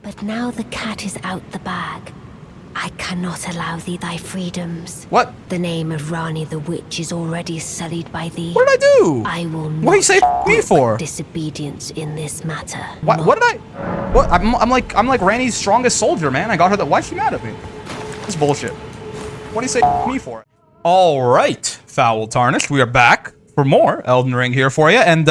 But now the cat is out the bag. I cannot allow thee thy freedoms. What? The name of Ranni the witch is already sullied by thee. What did I do? I will not What did you say me for? disobedience in this matter. What did I? What? I'm like Ranni's strongest soldier, man. I got her that. Why's she mad at me? That's bullshit. What do you say me for? All right, Foul Tarnished. We are back for more Elden Ring here for you, and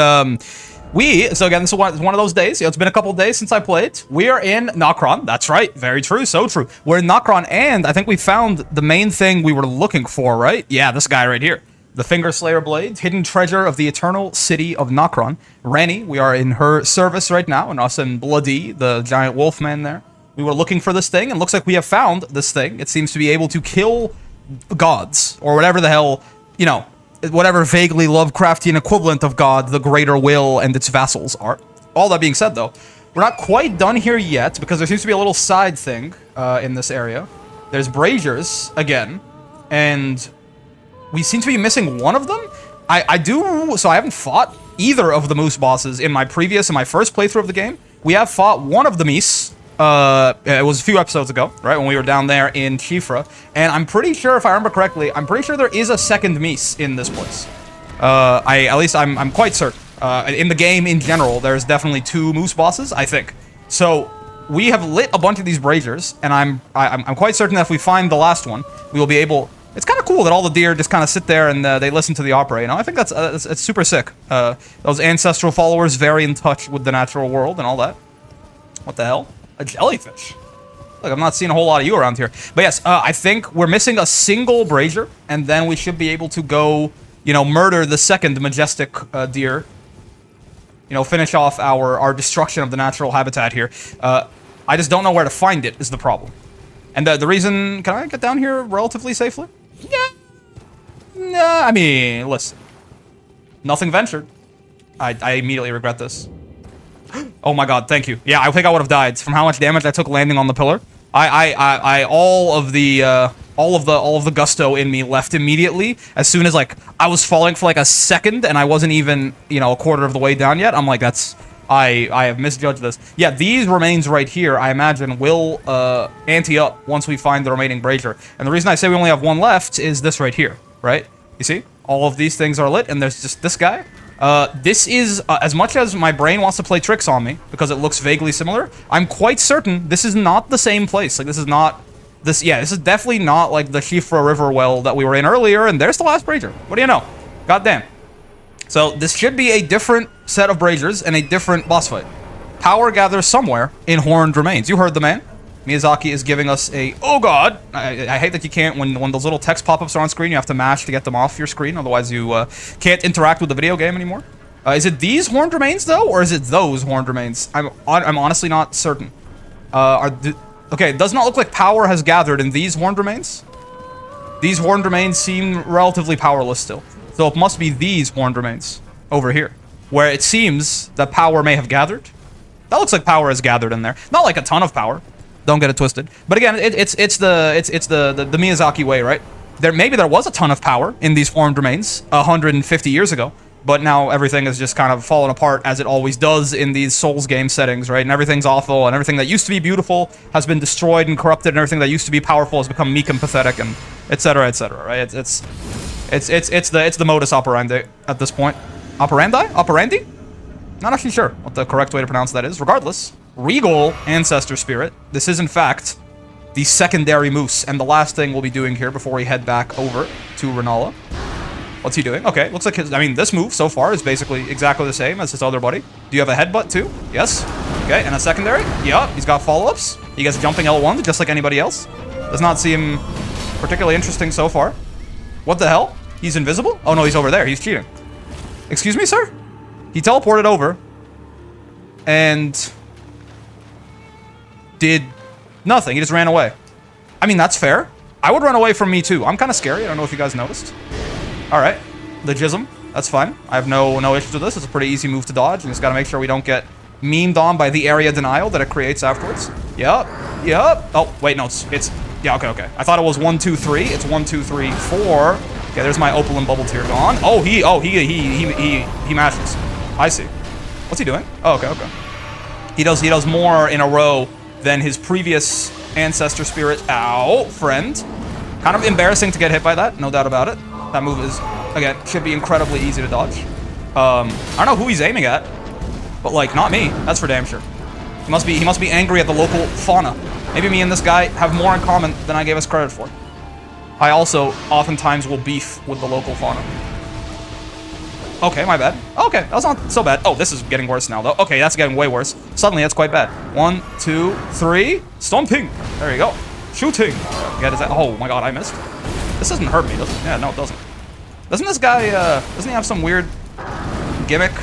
so again, this is one of those days. It's been a couple days since I played. We are in Nokron. That's right. Very true. So true. We're in Nokron, and I think we found the main thing we were looking for, right? Yeah, this guy right here. The Finger Slayer Blades, hidden treasure of the eternal city of Nokron. Ranni, we are in her service right now, and us and Bloody, the giant wolf man there. We were looking for this thing, and looks like we have found this thing. It seems to be able to kill gods, or whatever the hell, you know, whatever vaguely Lovecraftian equivalent of God, the Greater Will and its vassals are. All that being said, though, we're not quite done here yet, because there seems to be a little side thing in this area. There's braziers, again, and we seem to be missing one of them. So I haven't fought either of the moose bosses in my first playthrough of the game. We have fought one of the meese. It was a few episodes ago, right, when we were down there in Chifra, and I'm pretty sure, if I remember correctly, I'm pretty sure there is a second Mies in this place. I'm quite certain. In the game in general, there's definitely 2 moose bosses, I think. So we have lit a bunch of these braziers, and I'm quite certain that if we find the last one, we will be able. It's kind of cool that all the deer just kind of sit there and they listen to the opera. You know, I think it's super sick. Those ancestral followers very in touch with the natural world and all that. What the hell? A jellyfish. Look, I'm not seeing a whole lot of you around here. But yes, I think we're missing a single brazier, and then we should be able to go, you know, murder the second majestic deer. You know, finish off our destruction of the natural habitat here. I just don't know where to find it is the problem. And the reason... Can I get down here relatively safely? Yeah. Nah, I mean, listen. Nothing ventured. I immediately regret this. Oh my god, thank you. Yeah, I think I would have died from how much damage I took landing on the pillar. All of the gusto in me left immediately as soon as, like, I was falling for like a second and I wasn't even, you know, a quarter of the way down yet. I'm like, I have misjudged this. Yeah, these remains right here, I imagine, will ante up once we find the remaining brazier. And the reason I say we only have one left is this right here, right? You see? All of these things are lit, and there's just this guy. This is, as much as my brain wants to play tricks on me, because it looks vaguely similar, I'm quite certain this is not the same place. Like, this is definitely not, like, the Chifra River well that we were in earlier, and there's the last brazier. What do you know? Goddamn. So, this should be a different set of braziers and a different boss fight. Power gathers somewhere in Horned Remains. You heard the man. Miyazaki is giving us a... Oh, God! I hate that you can't... When those little text pop-ups are on screen, you have to mash to get them off your screen. Otherwise, you can't interact with the video game anymore. Is it these Horned Remains, though? Or is it those Horned Remains? I'm honestly not certain. Okay, it does not look like power has gathered in these Horned Remains. These Horned Remains seem relatively powerless still. So it must be these Horned Remains over here, where it seems that power may have gathered. That looks like power has gathered in there. Not like a ton of power. Don't get it twisted. But again, it's the Miyazaki way, right? Maybe there was a ton of power in these Horned Remains 150 years ago, but now everything is just kind of fallen apart as it always does in these Souls game settings, right? And everything's awful, and everything that used to be beautiful has been destroyed and corrupted, and everything that used to be powerful has become meek and pathetic, and etc., right? It's the modus operandi at this point. Operandi? Not actually sure what the correct way to pronounce that is. Regardless, Regal Ancestor Spirit. This is, in fact, the secondary moose, and the last thing we'll be doing here before we head back over to Renala. What's he doing? Okay, looks like this move so far is basically exactly the same as his other buddy. Do you have a headbutt too? Yes. Okay, and a secondary? Yup, he's got follow-ups. He gets jumping L1 just like anybody else. Does not seem particularly interesting so far. What the hell? He's invisible? Oh no, he's over there. He's cheating. Excuse me, sir? He teleported over and did nothing. He just ran away. I mean, that's fair. I would run away from me too. I'm kind of scary. I don't know if you guys noticed. All right, the Jism. That's fine. I have no issues with this. It's a pretty easy move to dodge. You just gotta make sure we don't get memed on by the area denial that it creates afterwards. Yep. Oh, wait, no, it's yeah, okay. I thought it was 1, 2, 3. It's 1, 2, 3, 4. Okay, there's my Opal and Bubble Tear gone. Oh, he mashes. I see. What's he doing? Oh, okay. He does more in a row than his previous ancestor spirit. Ow, friend. Kind of embarrassing to get hit by that, no doubt about it. That move is, again, should be incredibly easy to dodge. I don't know who he's aiming at, but like, not me. That's for damn sure. He must be angry at the local fauna. Maybe me and this guy have more in common than I gave us credit for. I also oftentimes will beef with the local fauna. Okay, my bad. Okay, that was not so bad. Oh, this is getting worse now, though. Okay, that's getting way worse. Suddenly, that's quite bad. 1, 2, 3. Stomping. There you go. Shooting. Yeah, does that... Oh, my God, I missed. This doesn't hurt me, does it? Yeah, no, it doesn't. Doesn't this guy, doesn't he have some weird gimmick?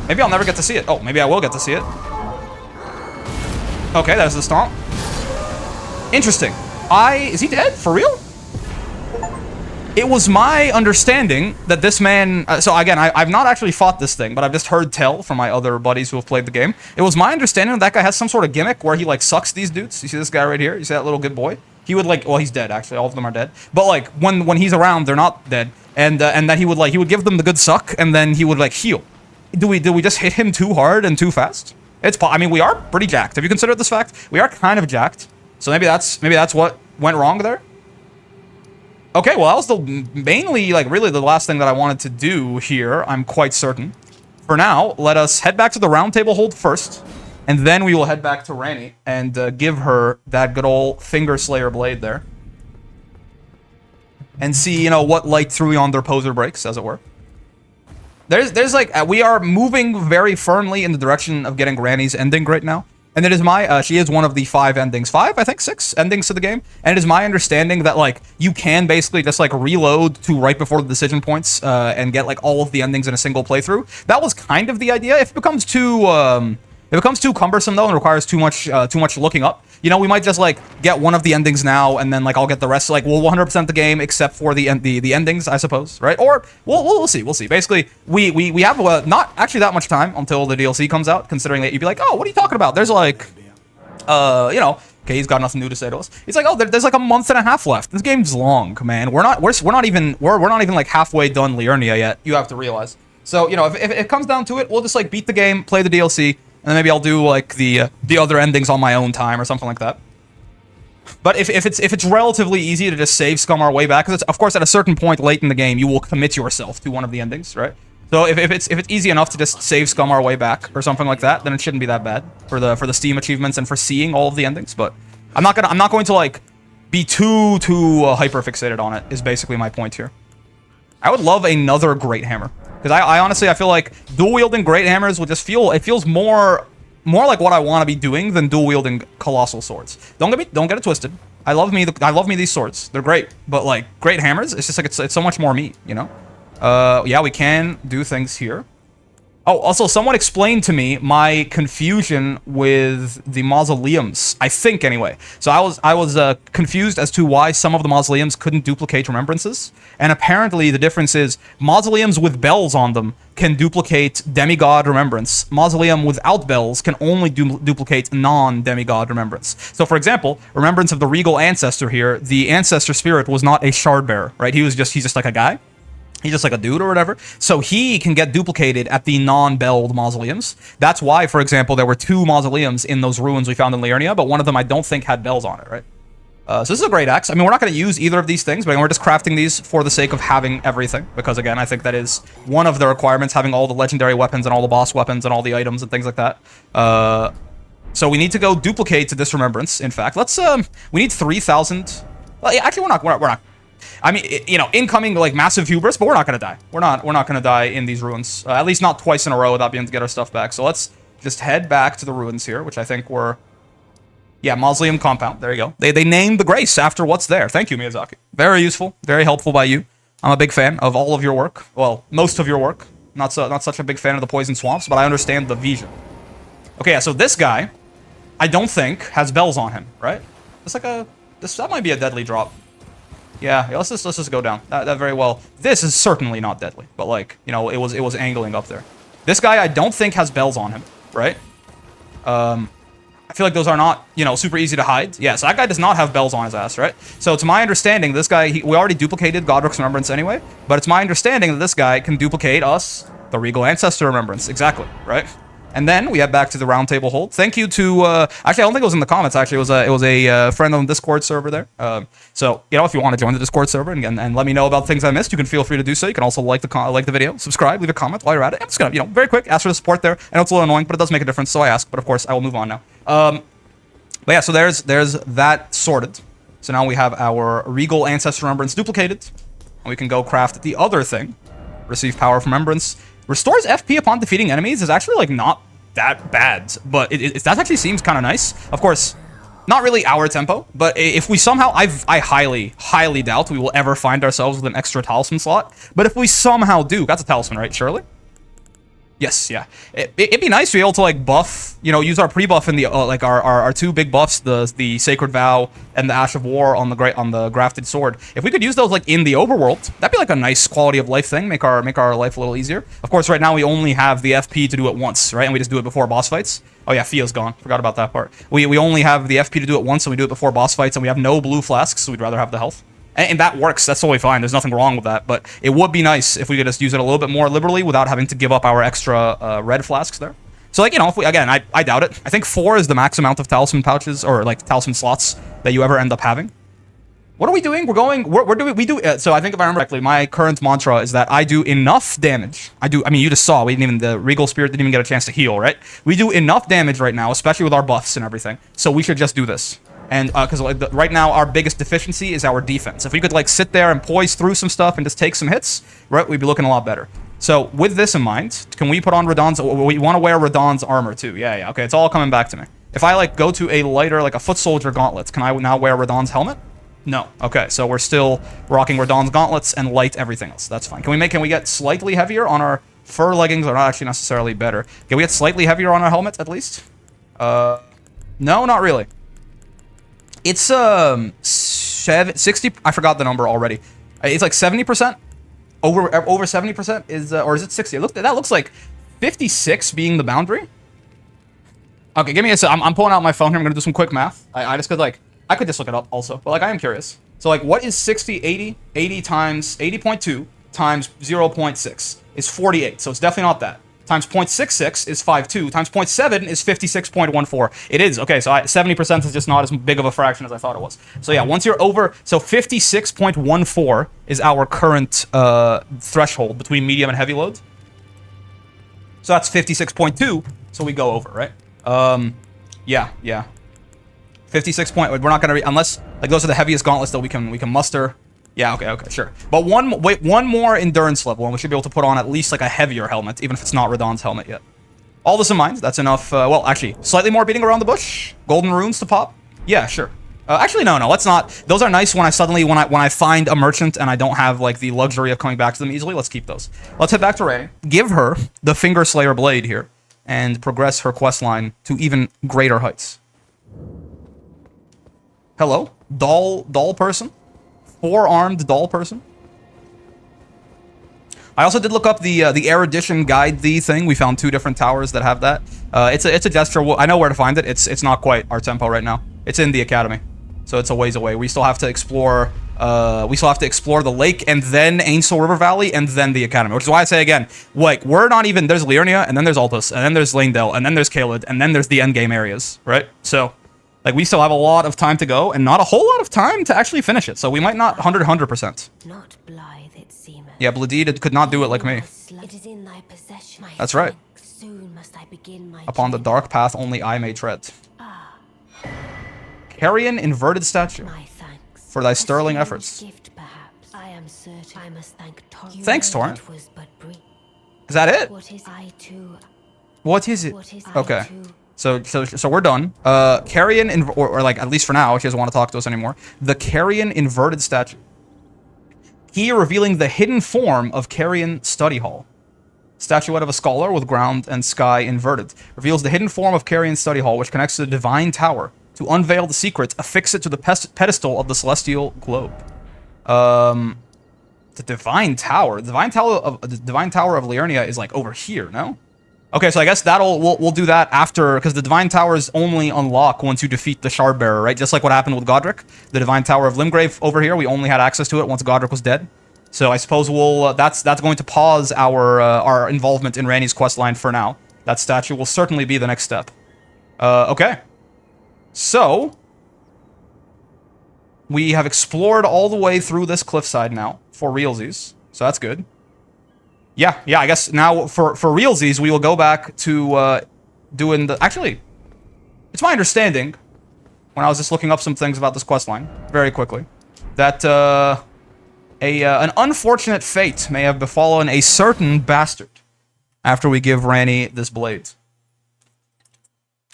Maybe I'll never get to see it. Oh, maybe I will get to see it. Okay, there's the stomp. Interesting. Is he dead? For real? It was my understanding that this man... so again, I've not actually fought this thing, but I've just heard tell from my other buddies who have played the game. It was my understanding that guy has some sort of gimmick where he, like, sucks these dudes. You see this guy right here? You see that little good boy? He would, like... Well, he's dead, actually. All of them are dead. But, like, when he's around, they're not dead. And that he would give them the good suck, and then he would, like, heal. Did we just hit him too hard and too fast? I mean, we are pretty jacked. Have you considered this fact? We are kind of jacked. So maybe that's what went wrong there. Okay, well, that was the mainly, like, really the last thing that I wanted to do here, I'm quite certain. For now, let us head back to the round table hold first, and then we will head back to Ranni and give her that good old Finger Slayer blade there. And see, you know, what light through yonder poser breaks, as it were. There's like, we are moving very firmly in the direction of getting Ranni's ending right now. And it is my, she is one of the 5 endings. 5, I think, 6 endings to the game. And it is my understanding that, like, you can basically just, like, reload to right before the decision points and get, like, all of the endings in a single playthrough. That was kind of the idea. If it becomes too cumbersome, though, and requires too much looking up, you know, we might just, like, get one of the endings now, and then, like, I'll get the rest. Like, we'll 100% the game except for the endings, I suppose, right? Or we'll see. Basically, we have not actually that much time until the DLC comes out. Considering that you'd be like, oh, what are you talking about? There's like, you know, okay, he's got nothing new to say to us. He's like, oh, there's like a month and a half left. This game's long, man. We're not even like halfway done Liurnia yet. You have to realize. So, you know, if it comes down to it, we'll just like beat the game, play the DLC. And then maybe I'll do, like, the other endings on my own time or something like that. But if it's relatively easy to just save scum our way back, because of course at a certain point late in the game you will commit yourself to one of the endings, right? So if it's easy enough to just save scum our way back or something like that, then it shouldn't be that bad for the Steam achievements and for seeing all of the endings. But I'm not going to like be too hyper fixated on it. Is basically my point here. I would love another Great Hammer. Because I honestly, I feel like dual-wielding Great Hammers would just feels more like what I want to be doing than dual-wielding Colossal Swords. Don't get it twisted. I love me these swords. They're great. But, like, Great Hammers, it's just like, it's so much more me, you know? Yeah, we can do things here. Oh, also, someone explained to me my confusion with the mausoleums. I think, anyway. So I was confused as to why some of the mausoleums couldn't duplicate remembrances. And apparently, the difference is mausoleums with bells on them can duplicate demigod remembrance. Mausoleum without bells can only duplicate non-demigod remembrance. So, for example, remembrance of the regal ancestor here, the ancestor spirit was not a shard bearer, right? He's just like a guy. He's just like a dude or whatever. So he can get duplicated at the non-belled mausoleums. That's why, for example, there were 2 mausoleums in those ruins we found in Liurnia, but one of them I don't think had bells on it, right? So this is a great axe. I mean, we're not going to use either of these things, but we're just crafting these for the sake of having everything. Because, again, I think that is one of the requirements, having all the legendary weapons and all the boss weapons and all the items and things like that. So we need to go duplicate to this remembrance, in fact. Let's, we need 3,000. Well, yeah, actually, we're not. I mean, you know, incoming, like, massive hubris, but we're not going to die. We're not going to die in these ruins. At least not twice in a row without being able to get our stuff back. So let's just head back to the ruins here, which I think were... Yeah, Mausoleum Compound. There you go. They named the grace after what's there. Thank you, Miyazaki. Very useful. Very helpful by you. I'm a big fan of all of your work. Well, most of your work. Not such a big fan of the Poison Swamps, but I understand the vision. Okay, yeah, so this guy, I don't think, has bells on him, right? It's like that might be a deadly drop. Yeah, let's just go down. That very well. This is certainly not deadly, but, like, you know, it was angling up there. This guy I don't think has bells on him, right? I feel like those are not, you know, super easy to hide. Yeah, so that guy does not have bells on his ass, right? So to my understanding, this guy, we already duplicated Godrick's Remembrance anyway, but it's my understanding that this guy can duplicate us, the Regal Ancestor Remembrance, exactly, right? And then we head back to the round table hold. Thank you to actually, I don't think it was in the comments. Actually, it was a friend on the Discord server there. So you know, if you want to join the Discord server and let me know about things I missed, you can feel free to do so. You can also like the video, subscribe, leave a comment while you're at it. I'm just gonna, you know, very quick, ask for the support there. I know it's a little annoying, but it does make a difference, so I ask. But of course, I will move on now. But yeah, so there's that sorted. So now we have our Regal Ancestor Remembrance duplicated, and we can go craft the other thing. Receive power from Remembrance. Restores FP upon defeating enemies is actually, like, not that bad, but that actually seems kind of nice. Of course, not really our tempo, but if we somehow, I highly doubt we will ever find ourselves with an extra talisman slot, but if we somehow do, that's a talisman, right, surely? Yes, yeah. It'd be nice to be able to, like, buff, you know, use our pre-buff in the, like, our two big buffs, the Sacred Vow and the Ash of War on the Grafted Sword. If we could use those, like, in the overworld, that'd be, like, a nice quality of life thing, make our life a little easier. Of course, right now we only have the FP to do it once, right? And we just do it before boss fights. Oh, yeah, Fia's gone. Forgot about that part. We only have the FP to do it once, and we do it before boss fights, and we have no blue flasks, so we'd rather have the health. And that works. That's totally fine. There's nothing wrong with that. But it would be nice if we could just use it a little bit more liberally without having to give up our extra red flasks there. So, like, you know, if we, again, I doubt it. I think 4 is the max amount of talisman pouches, or, like, talisman slots that you ever end up having. What are we doing? We're doing, so I think if I remember correctly, my current mantra is that I do enough damage. I mean, you just saw, the Regal Spirit didn't even get a chance to heal, right? We do enough damage right now, especially with our buffs and everything. So we should just do this. And because like, right now our biggest deficiency is our defense. If we could like sit there and poise through some stuff and just take some hits, right, we'd be looking a lot better. So with this in mind, can we put on Radahn's? We want to wear Radahn's armor too. Yeah. Okay, it's all coming back to me. If I like go to a lighter, like a foot soldier gauntlets, can I now wear Radahn's helmet? No. Okay, so we're still rocking Radahn's gauntlets and light everything else. That's fine. Can we get slightly heavier on our fur leggings? Are not actually necessarily better. Can we get slightly heavier on our helmet at least? No, not really. It's 60. I forgot the number already. It's like 70%. Over 70% is, or is it 60? That looks like 56 being the boundary. Okay, give me a sec. I'm pulling out my phone here. I'm gonna do some quick math. I just could like, I could just look it up also, but like I am curious. So like, what is 60, 80? 80 times 80.2 times 0.6 is 48. So it's definitely not that. Times 0.66 is 5.2. Times 0.7 is 56.14. It is. Okay, so 70% is just not as big of a fraction as I thought it was. So yeah, once you're over... So 56.14 is our current threshold between medium and heavy loads. So that's 56.2, so we go over, right? Yeah. 56 we're not going to... Unless... Like, those are the heaviest gauntlets that we can muster. Yeah, okay, sure. But one more endurance level, and we should be able to put on at least like a heavier helmet, even if it's not Radahn's helmet yet. All this in mind, that's enough. Well, actually, slightly more beating around the bush. Golden runes to pop. Yeah, sure. Actually, no, let's not. Those are nice when I find a merchant and I don't have like the luxury of coming back to them easily. Let's keep those. Let's head back to Ranni. Give her the Finger Slayer blade here, and progress her quest line to even greater heights. Hello, doll person. 4-armed doll person. I also did look up the erudition guide thing. We found 2 different towers that have that. It's a gesture. I know where to find it. It's not quite our tempo right now. It's in the academy, so it's a ways away. We still have to explore. The lake and then Ainsel River Valley and then the academy. Which is why I say again, like we're not even. There's Liurnia and then there's Altus and then there's Lanedale and then there's Caelid and then there's the endgame areas, right? So. Like, we still have a lot of time to go, and not a whole lot of time to actually finish it, so we might not 100%. Not blithe it seemeth. Yeah, Blade could not do it like me. It is in thy possession. That's right. Soon must I begin my Upon the dark path only I may tread. Carrion inverted statue. My thanks. For thy sterling efforts. Gift, perhaps. I am certain I must thank Torrent. Thanks, Torrent. It was but brief. Is that it? What is I too? What is it? What is Okay. I too? So we're done. Carrion, or like, at least for now, she doesn't want to talk to us anymore. The Carrion inverted statue. Key revealing the hidden form of Carrion Study Hall. Statuette of a scholar with ground and sky inverted. Reveals the hidden form of Carrion Study Hall, which connects to the Divine Tower. To unveil the secret, affix it to the pedestal of the celestial globe. The Divine Tower. The Divine Tower of Liurnia is like over here, no? Okay, so I guess we'll do that after, because the Divine Towers only unlock once you defeat the Shardbearer, right? Just like what happened with Godric. The Divine Tower of Limgrave over here, we only had access to it once Godric was dead. So I suppose we'll that's going to pause our involvement in Ranni's questline for now. That statue will certainly be the next step. Okay. So, we have explored all the way through this cliffside now, for realsies. So that's good. Yeah, I guess now, for realsies, we will go back to, doing the... Actually, it's my understanding, when I was just looking up some things about this questline, very quickly, that, an unfortunate fate may have befallen a certain bastard after we give Ranni this blade.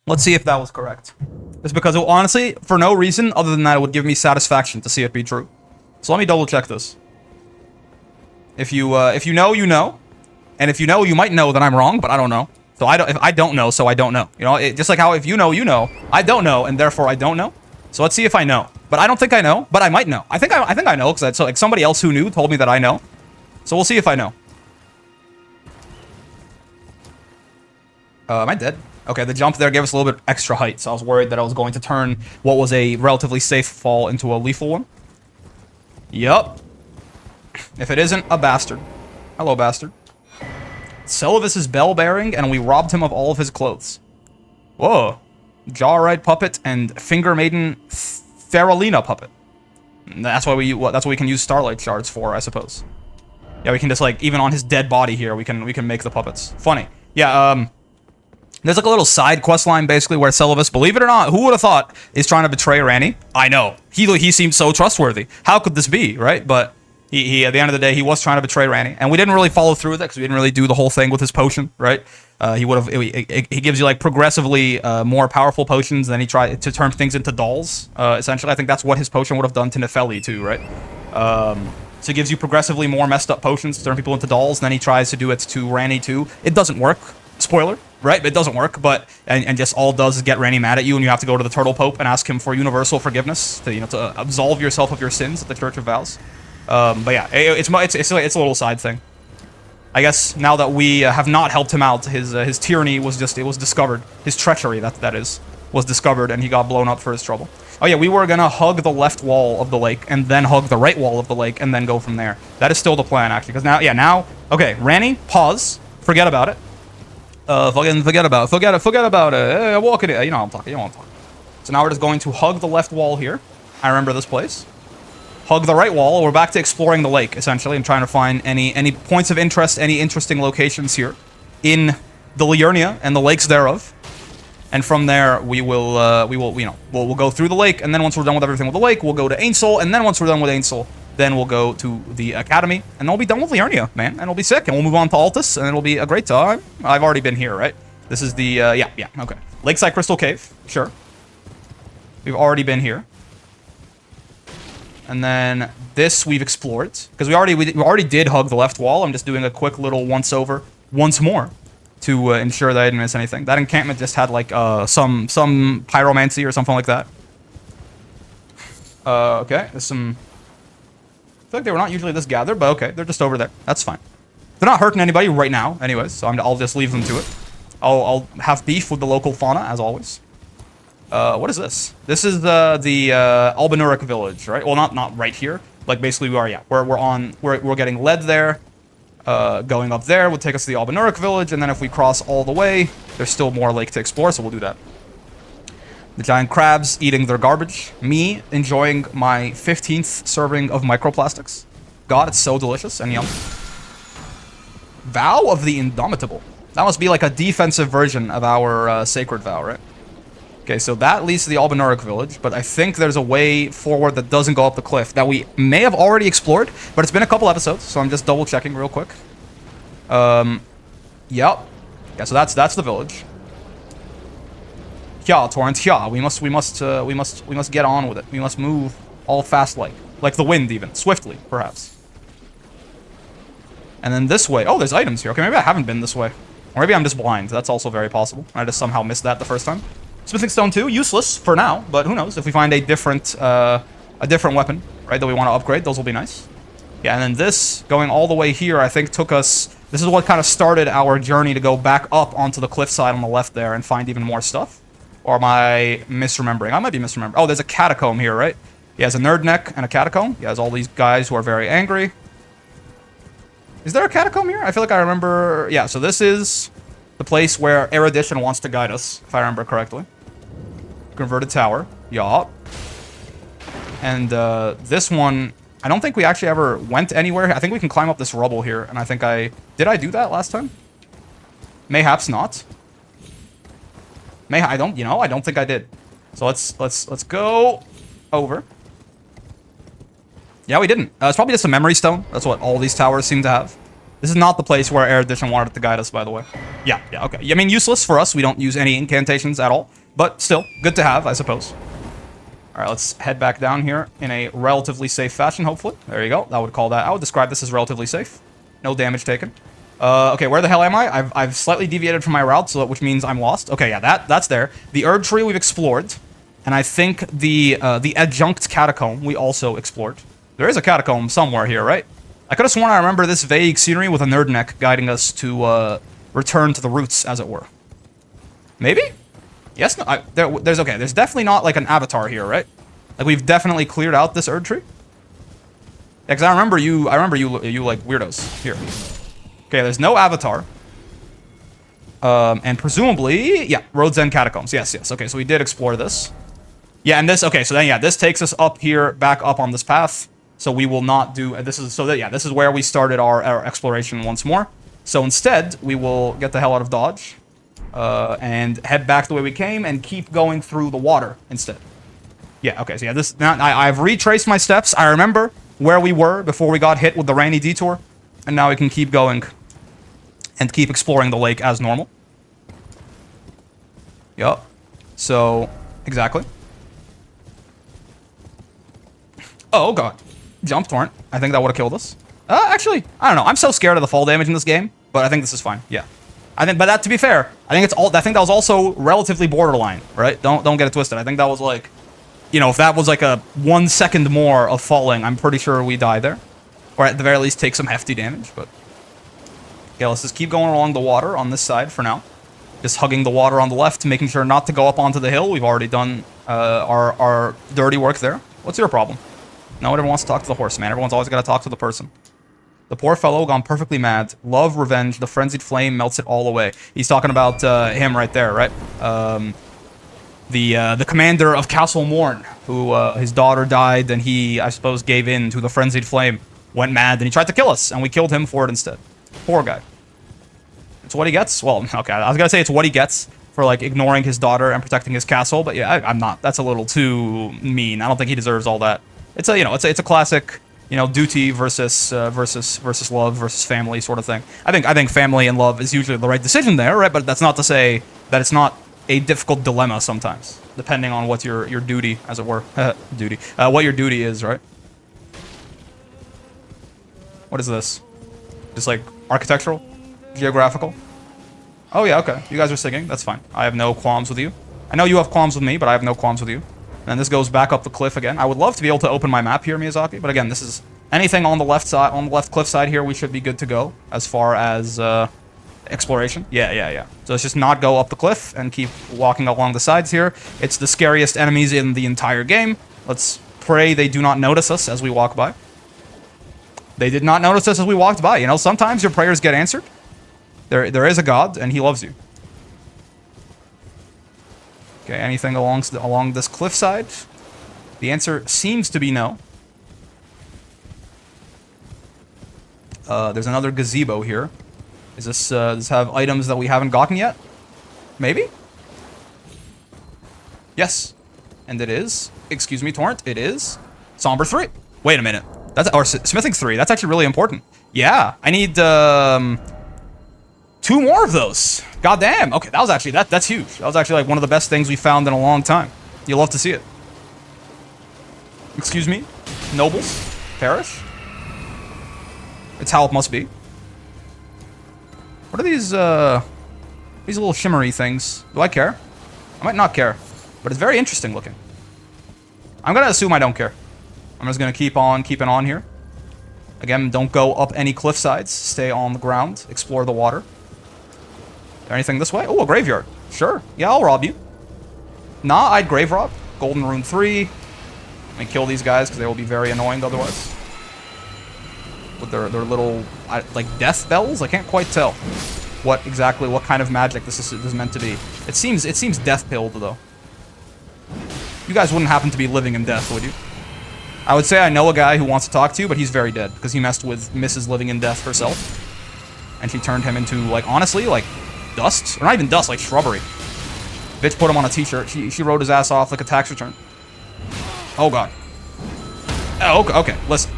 Let's see if that was correct. Just because, honestly, for no reason other than that, it would give me satisfaction to see it be true. So let me double check this. If you know, you know. And if you know, you might know that I'm wrong, but I don't know. So if I don't know, so I don't know. You know, just like how if you know, you know. I don't know, and therefore I don't know. So let's see if I know. But I don't think I know, but I might know. I think I know, because like somebody else who knew told me that I know. So we'll see if I know. Am I dead? Okay, the jump there gave us a little bit extra height, so I was worried that I was going to turn what was a relatively safe fall into a lethal one. Yup. If it isn't, a bastard. Hello, bastard. Celivis's bell bearing, and we robbed him of all of his clothes. Whoa. Jawrite puppet and Finger Maiden Faralina puppet. That's what we can use Starlight shards for, I suppose. Yeah, we can just like even on his dead body here, we can make the puppets. Funny. Yeah, there's like a little side quest line basically where Celivis, believe it or not, who would have thought, is trying to betray Ranni? I know. He seemed so trustworthy. How could this be, right? But he at the end of the day, he was trying to betray Ranni, and we didn't really follow through with it because we didn't really do the whole thing with his potion, right? He gives you like progressively more powerful potions, then he tried to turn things into dolls. Essentially, I think that's what his potion would have done to Nefeli too, right? So he gives you progressively more messed up potions to turn people into dolls, and then he tries to do it to Ranni too. It doesn't work. Spoiler, right? It doesn't work, but and just all it does is get Ranni mad at you, and you have to go to the Turtle Pope and ask him for universal forgiveness to absolve yourself of your sins at the Church of Vows. But yeah, it's a little side thing. I guess now that we have not helped him out, his tyranny was discovered. His treachery, that is, was discovered, and he got blown up for his trouble. Oh yeah, we were gonna hug the left wall of the lake, and then hug the right wall of the lake, and then go from there. That is still the plan, actually, because now, okay, Ranni, pause, forget about it. Forget about it. Walk it. You know what I'm talking. You know what I'm talking. So now we're just going to hug the left wall here. I remember this place. Hug the right wall. We're back to exploring the lake, essentially, and trying to find any points of interest, any interesting locations here in the Liurnia and the lakes thereof. And from there, we'll go through the lake, and then once we're done with everything with the lake, we'll go to Ainsel, and then once we're done with Ainsel, then we'll go to the Academy, and then we'll be done with Liurnia, man, and it'll be sick, and we'll move on to Altus, and it'll be a great time. I've already been here, right? This is the, okay. Lakeside Crystal Cave, sure. We've already been here. And then this we've explored, because we already did hug the left wall. I'm just doing a quick little once-over once more to ensure that I didn't miss anything. That encampment just had, like, some pyromancy or something like that. Okay, there's some... I feel like they were not usually this gathered, but okay, they're just over there. That's fine. They're not hurting anybody right now, anyways, so I'll just leave them to it. I'll have beef with the local fauna, as always. What is this? This is the Albinuric village, right? Well, not right here. Like, basically, we're getting led there. Going up there would take us to the Albinuric village, and then if we cross all the way, there's still more lake to explore, so we'll do that. The giant crabs eating their garbage. Me enjoying my 15th serving of microplastics. God, it's so delicious and yum. Vow of the Indomitable. That must be like a defensive version of our Sacred Vow, right? Okay, so that leads to the Albinuric village, but I think there's a way forward that doesn't go up the cliff that we may have already explored, but it's been a couple episodes, so I'm just double checking real quick. Yep. Yeah, so that's the village. Yeah, Torrent, yeah, we must get on with it. We must move all fast like the wind even, swiftly, perhaps. And then this way. Oh, there's items here. Okay, maybe I haven't been this way. Or maybe I'm just blind. That's also very possible. I just somehow missed that the first time. Smithing Stone 2, useless for now, but who knows? If we find a different weapon, right, that we want to upgrade, those will be nice. Yeah, and then this, going all the way here, I think took us... This is what kind of started our journey to go back up onto the cliffside on the left there and find even more stuff. Or am I misremembering? I might be misremembering. Oh, there's a catacomb here, right? He has a nerd neck and a catacomb. He has all these guys who are very angry. Is there a catacomb here? I feel like I remember... Yeah, so this is The place where Erudition wants to guide us, if I remember correctly. Converted tower. Yup. And this one, I don't think we actually ever went anywhere. I think we can climb up this rubble here, and I think did I do that last time? Mayhaps not. I don't think I did. So let's go over. Yeah, we didn't. It's probably just a memory stone. That's what all these towers seem to have. This is not the place where Erudition wanted to guide us, by the way. Yeah, okay. I mean, useless for us. We don't use any incantations at all. But still, good to have, I suppose. All right, let's head back down here in a relatively safe fashion, hopefully. There you go. I would describe this as relatively safe. No damage taken. Okay, where the hell am I? I've slightly deviated from my route, which means I'm lost. Okay, yeah, that's there. The Erd Tree we've explored. And I think the adjunct catacomb we also explored. There is a catacomb somewhere here, right? I could have sworn I remember this vague scenery with a nerd neck guiding us to return to the roots, as it were. Maybe? Yes, no, there's definitely not like an avatar here, right? Like we've definitely cleared out this Erd Tree. Yeah, because I remember you like weirdos here. Okay, there's no avatar. And presumably, yeah, Road's End Catacombs. Yes. Okay, so we did explore this. Yeah, and this, okay, so then, yeah, this takes us up here, back up on this path. So we will not do, this is where we started our exploration once more. So instead, we will get the hell out of Dodge. And head back the way we came and keep going through the water instead. Yeah, okay, so yeah, now I've retraced my steps. I remember where we were before we got hit with the Ranni detour. And now we can keep going and keep exploring the lake as normal. Yup. So, exactly. Oh, God. Jump torrent. I think that would have killed us. Actually, I don't know. I'm so scared of the fall damage in this game, but I think this is fine. Yeah. But that, to be fair, I think that was also relatively borderline, right? Don't get it twisted. I think that was like, if that was like a 1 second more of falling, I'm pretty sure we die there. Or at the very least take some hefty damage, but... Yeah, let's just keep going along the water on this side for now. Just hugging the water on the left, making sure not to go up onto the hill. We've already done our dirty work there. What's your problem? No one ever wants to talk to the horse, man. Everyone's always got to talk to the person. The poor fellow gone perfectly mad. Love, revenge, the frenzied flame melts it all away. He's talking about him right there, right? The commander of Castle Morn, who his daughter died, and he, I suppose, gave in to the frenzied flame. Went mad, and he tried to kill us, and we killed him for it instead. Poor guy. It's what he gets. Well, okay, I was gonna say it's what he gets for, like, ignoring his daughter and protecting his castle, but yeah, I'm not. That's a little too mean. I don't think he deserves all that. It's a, it's a classic, duty versus love versus family sort of thing. I think family and love is usually the right decision there, right? But that's not to say that it's not a difficult dilemma sometimes, depending on what your duty, as it were, what your duty is, right? What is this? Just like architectural? Geographical? Oh yeah, okay. You guys are singing. That's fine. I have no qualms with you. I know you have qualms with me, but I have no qualms with you. And this goes back up the cliff again. I would love to be able to open my map here, Miyazaki, but again, this is anything on the left side, on the left cliff side here, we should be good to go as far as exploration. Yeah. So let's just not go up the cliff and keep walking along the sides here. It's the scariest enemies in the entire game. Let's pray they do not notice us as we walk by. They did not notice us as we walked by. Sometimes your prayers get answered. There is a God, and he loves you. Okay, anything along this cliffside? The answer seems to be no. There's another gazebo here. Does this have items that we haven't gotten yet? Maybe? Yes. And it is. Excuse me, Torrent. It is. Somber 3. Wait a minute. Or Smithing 3. That's actually really important. Yeah. I need, 2 more of those. God damn. Okay, that was actually, that's huge. That was actually like one of the best things we found in a long time. You'll love to see it. Excuse me? Nobles? Perish? It's how it must be. What are these little shimmery things? Do I care? I might not care, but it's very interesting looking. I'm gonna assume I don't care. I'm just gonna keep on keeping on here. Again, don't go up any cliff sides. Stay on the ground. Explore the water. Is there anything this way? Oh, a graveyard. Sure. Yeah, I'll rob you. Nah, I'd grave rob. Golden Rune 3. Let me kill these guys because they will be very annoying otherwise. With their little, like, death bells? I can't quite tell. what kind of magic this is meant to be. It seems death pilled though. You guys wouldn't happen to be living in death, would you? I would say I know a guy who wants to talk to you, but he's very dead because he messed with Mrs. Living in Death herself, and she turned him into, like, honestly, like dust, or not even dust, like shrubbery. Bitch put him on a t-shirt. She wrote his ass off like a tax return. Oh god. Oh, okay. Listen,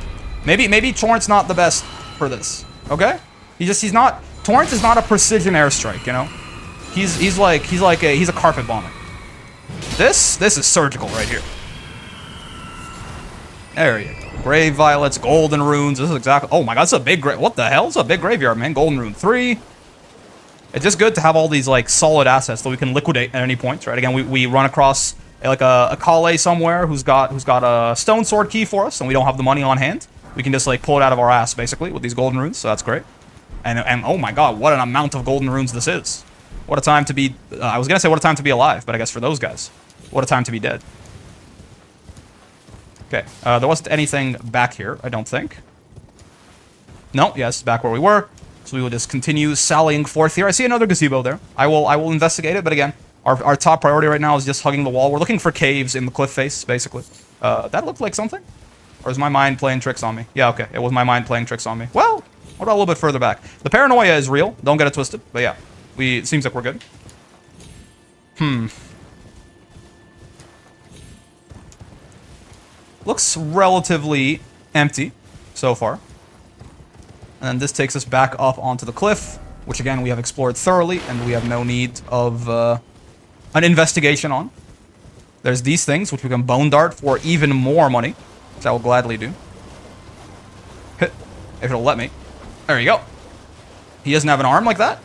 maybe Torrent's not the best for this. Okay, he's not. Torrent is not a precision airstrike. You know, he's a carpet bomber. This is surgical right here. There you go. Grave violets, golden runes. This is exactly. Oh my god, it's a big grave. What the hell? It's a big graveyard, man. Golden rune 3. It's just good to have all these like solid assets that we can liquidate at any point, right? Again, we run across like a Kale somewhere who's got a stone sword key for us, and we don't have the money on hand. We can just like pull it out of our ass basically with these golden runes, so that's great. And oh my god, what an amount of golden runes this is. What a time to be. I was gonna say what a time to be alive, but I guess for those guys, what a time to be dead. Okay, there wasn't anything back here, I don't think. No, yes, back where we were. So we will just continue sallying forth here. I see another gazebo there. I will investigate it, but again, our top priority right now is just hugging the wall. We're looking for caves in the cliff face, basically. That looked like something? Or is my mind playing tricks on me? Yeah, okay, it was my mind playing tricks on me. Well, what about a little bit further back? The paranoia is real, don't get it twisted, but yeah. It seems like we're good. Looks relatively empty so far. And this takes us back up onto the cliff, which again we have explored thoroughly, and we have no need of an investigation on. There's these things, which we can bone dart for even more money, which I will gladly do. If it'll let me. There you go. He doesn't have an arm like that?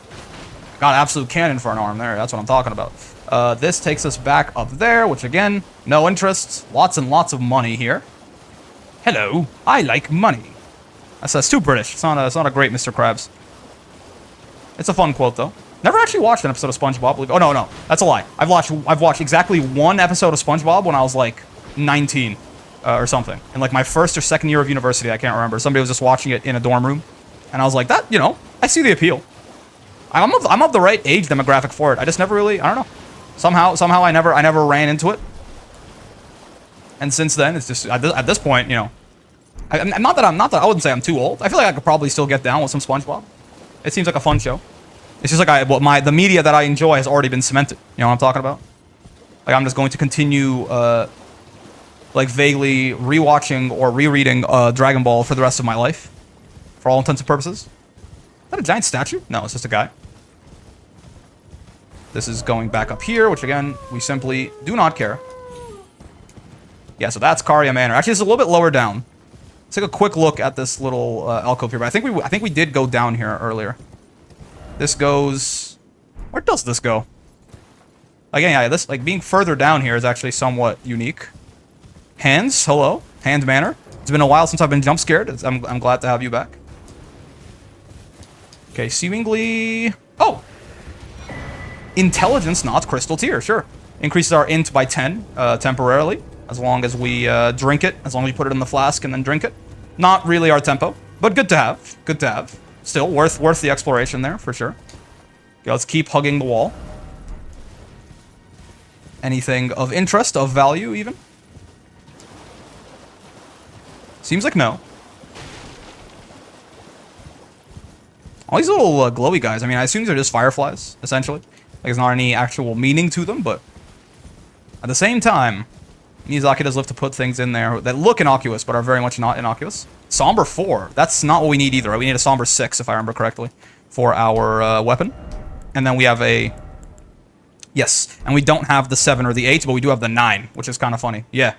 Got an absolute cannon for an arm there, that's what I'm talking about. This takes us back up there, which again, no interest. Lots and lots of money here. Hello, I like money. That's too British. It's not a great Mr. Krabs. It's a fun quote though. Never actually watched an episode of SpongeBob. Oh no, that's a lie. I've watched exactly one episode of SpongeBob when I was like 19 or something, in like my first or second year of university. I can't remember. Somebody was just watching it in a dorm room, and I was like, that, you know, I see the appeal. I'm of the right age demographic for it. I just never really, I don't know. Somehow I never ran into it. And since then, it's just at this point, you know, I wouldn't say I'm too old. I feel like I could probably still get down with some SpongeBob. It seems like a fun show. It's just like the media that I enjoy has already been cemented. You know what I'm talking about? Like I'm just going to continue like vaguely rewatching or rereading Dragon Ball for the rest of my life, for all intents and purposes. Is that a giant statue? No, it's just a guy. This is going back up here, which again, we simply do not care. Yeah, so that's Karya Manor. Actually, it's a little bit lower down. Let's take a quick look at this little alcove here. But I think we did go down here earlier. This goes... Where does this go? Again, yeah, this, like, being further down here is actually somewhat unique. Hands, hello. Hand Manor. It's been a while since I've been jump scared. I'm glad to have you back. Okay, seemingly... Oh! Intelligence, not Crystal Tear, sure. Increases our int by 10 temporarily, as long as we drink it, as long as we put it in the flask and then drink it. Not really our tempo, but good to have. Good to have. Still, worth the exploration there, for sure. Okay, let's keep hugging the wall. Anything of interest, of value, even? Seems like no. All these little glowy guys, I mean, I assume they're just fireflies, essentially. Like, there's not any actual meaning to them, but... At the same time, Miyazaki does love to put things in there that look innocuous, but are very much not innocuous. Somber 4. That's not what we need either, right? We need a Somber 6, if I remember correctly, for our weapon. And then we have a... Yes, and we don't have the 7 or the 8, but we do have the 9, which is kind of funny. Yeah.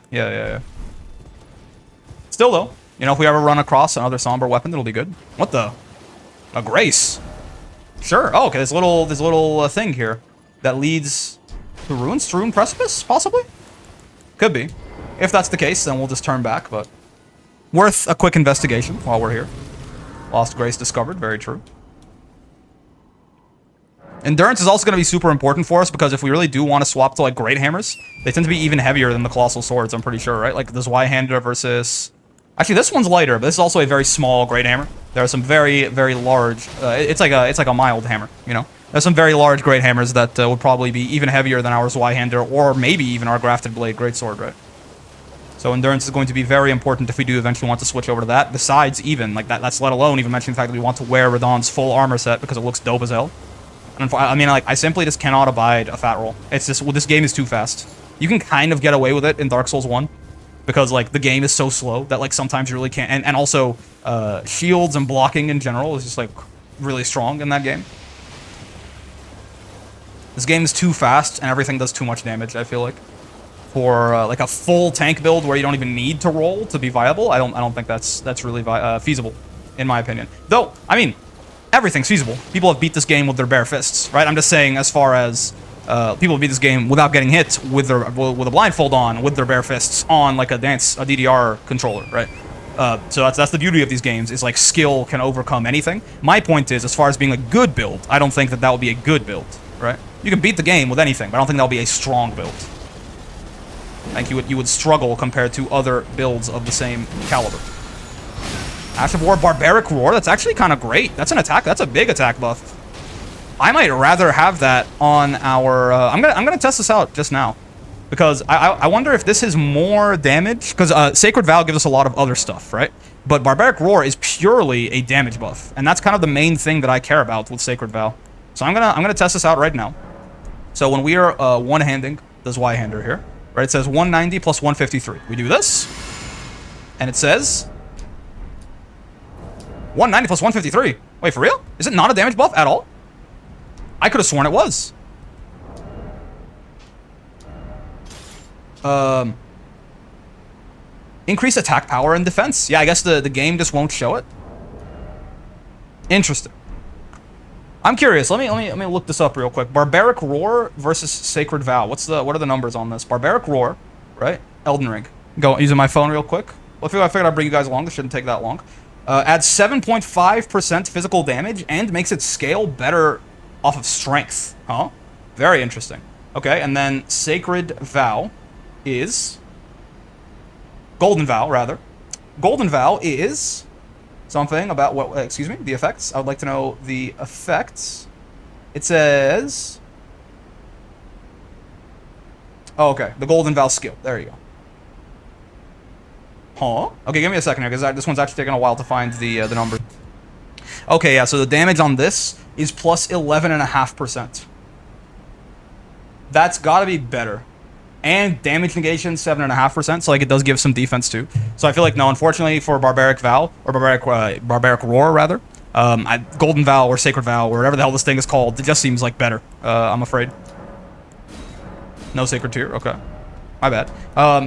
Still, though, you know, if we ever run across another Somber weapon, it'll be good. What the... A Grace. Sure. Oh, okay. This little thing here that leads to ruins, to Rune Precipice, possibly. Could be. If that's the case, then we'll just turn back. But worth a quick investigation while we're here. Lost Grace discovered. Very true. Endurance is also going to be super important for us because if we really do want to swap to like Great Hammers, they tend to be even heavier than the Colossal Swords. I'm pretty sure, right? Like this Y-handed versus. Actually, this one's lighter, but this is also a very small Great Hammer. There are some very, very large. It's like a mild hammer, you know. There's some very large great hammers that would probably be even heavier than our Zweihander, or maybe even our grafted blade greatsword, right? So endurance is going to be very important if we do eventually want to switch over to that. Besides, even like that's let alone even mentioning the fact that we want to wear Radahn's full armor set because it looks dope as hell. And I mean, like, I simply just cannot abide a fat roll. It's just, well, this game is too fast. You can kind of get away with it in Dark Souls 1 because like the game is so slow that like sometimes you really can't. And also shields and blocking in general is just like really strong in that game. This game is too fast and everything does too much damage, I feel like. For like a full tank build where you don't even need to roll to be viable, I don't think that's really feasible, in my opinion. Though, I mean, everything's feasible. People have beat this game with their bare fists, right? I'm just saying, as far as people have beat this game without getting hit with a blindfold on, with their bare fists on like a DDR controller, right? So that's the beauty of these games, is like skill can overcome anything. My point is, as far as being a good build, I don't think that would be a good build, right? You can beat the game with anything, but I don't think that'll be a strong build. Like you would struggle compared to other builds of the same caliber. Ash of War, Barbaric Roar. That's actually kind of great. That's an attack. That's a big attack buff. I might rather have that on our. I'm gonna test this out just now, because I wonder if this is more damage. Because Sacred Vow gives us a lot of other stuff, right? But Barbaric Roar is purely a damage buff, and that's kind of the main thing that I care about with Sacred Vow. So I'm gonna test this out right now. So when we are one-handing the Zweihander here, right? It says 190 plus 153. We do this, and it says 190 plus 153. Wait, for real? Is it not a damage buff at all? I could have sworn it was. Increase attack power and defense. Yeah, I guess the game just won't show it. Interesting. I'm curious. Let me look this up real quick. Barbaric Roar versus Sacred Vow. What are the numbers on this? Barbaric Roar, right? Elden Ring. Go using my phone real quick. Well, I figured I'd bring you guys along. This shouldn't take that long. Adds 7.5% physical damage and makes it scale better off of strength. Huh? Very interesting. Okay, and then Sacred Vow is... Golden Vow, rather. Golden Vow is something about what... excuse me, the effects. I would like to know the effects. It says... Oh, okay. The Golden Vow skill. There you go. Huh? Okay, give me a second here, because this one's actually taking a while to find the number. Okay, yeah, so the damage on this is plus 11.5%. That's got to be better. And damage negation, 7.5%, so like it does give some defense too. So I feel like, no, unfortunately for Barbaric Vow, or Barbaric Roar, rather, Golden Vow or Sacred Vow, or whatever the hell this thing is called, it just seems like better, I'm afraid. No Sacred Tear, okay. My bad.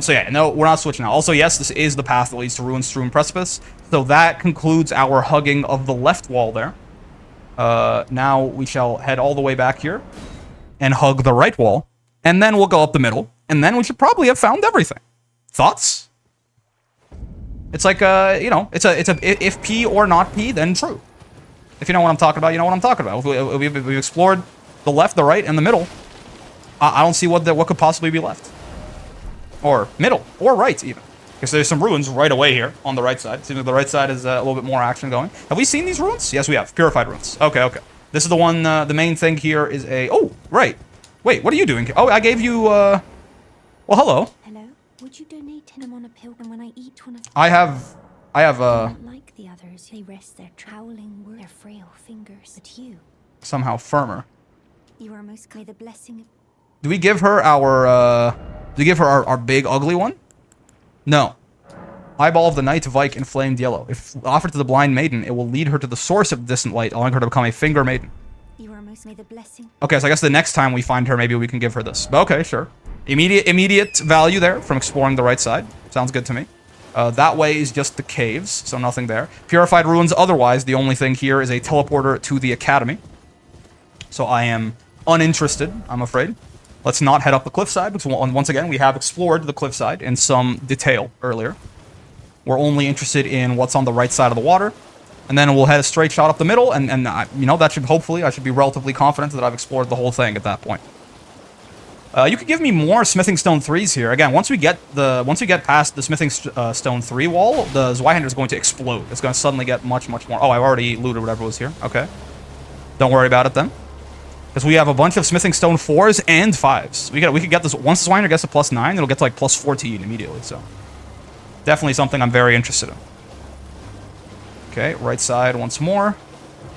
So yeah, no, we're not switching now. Also, yes, this is the path that leads to Ruin-strewn Precipice. So that concludes our hugging of the left wall there. Now we shall head all the way back here and hug the right wall. And then we'll go up the middle. And then we should probably have found everything. Thoughts? It's like, you know, it's a if P or not P, then true. If you know what I'm talking about, you know what I'm talking about. We've explored the left, the right, and the middle. I don't see what could possibly be left. Or middle, or right, even. Because there's some ruins right away here on the right side. Seems like the right side is a little bit more action going. Have we seen these ruins? Yes, we have. Purified ruins. Okay, okay. This is the one, the main thing here is a... Oh, right. Wait, what are you doing here? Oh, I gave you, Well, hello. Hello? Would you donate him on a pilgrim when I eat one of... I have, Not like the others, they rest their troweling their frail fingers. But you... somehow firmer. You are most kind. The blessing of... Do we give her our, do we give her our big ugly one? No. Eyeball of the Night Vike inflamed yellow. If offered to the blind maiden, it will lead her to the source of distant light, allowing her to become a finger maiden. You are most may the blessing. Okay, so I guess the next time we find her, maybe we can give her this. But okay, sure. Immediate value there from exploring the right side. Sounds good to me. That way is just the caves, so nothing there. Purified ruins otherwise, the only thing here is a teleporter to the academy. So I am uninterested, I'm afraid. Let's not head up the cliffside, because once again, we have explored the cliffside in some detail earlier. We're only interested in what's on the right side of the water. And then we'll head a straight shot up the middle, and you know, that should hopefully, I should be relatively confident that I've explored the whole thing at that point. You could give me more smithing stone 3s here. Again, once we get past the smithing stone 3 wall, the Zweihander is going to explode. It's going to suddenly get much more. Oh, I already looted whatever was here. Okay. Don't worry about it then. Because we have a bunch of smithing stone 4s and 5s. We could get this once the Zweihander gets to +9, it'll get to like +14 immediately. So definitely something I'm very interested in. Okay, right side once more.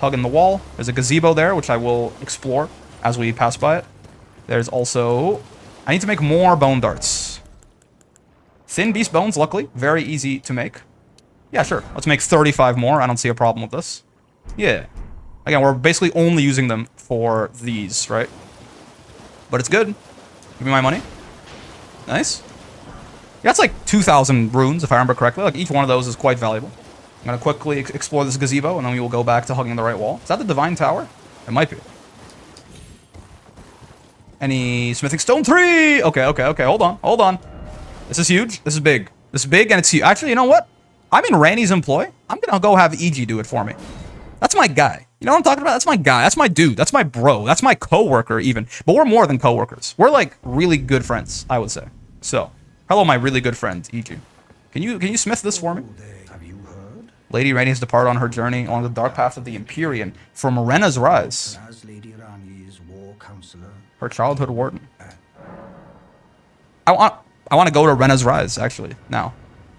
Hugging the wall. There's a gazebo there, which I will explore as we pass by it. There's also... I need to make more bone darts. Thin beast bones, luckily. Very easy to make. Yeah, sure. Let's make 35 more. I don't see a problem with this. Yeah. Again, we're basically only using them for these, right? But it's good. Give me my money. Nice. Yeah, that's like 2,000 runes, if I remember correctly. Like, each one of those is quite valuable. I'm going to quickly explore this gazebo, and then we will go back to hugging the right wall. Is that the Divine Tower? It might be. Any smithing stone 3? Okay. Hold on. This is huge. This is big. This is big, and it's huge. Actually, you know what? I'm in Ranni's employ. I'm going to go have EG do it for me. That's my guy. You know what I'm talking about? That's my guy. That's my dude. That's my bro. That's my coworker, even. But we're more than coworkers. We're, like, really good friends, I would say. So, hello, my really good friend, EG. Can you smith this for me? Lady Ranni has departed on her journey on the dark path of the Empyrean from Renna's Rise. Her childhood warden. I want to go to Renna's Rise, actually, now.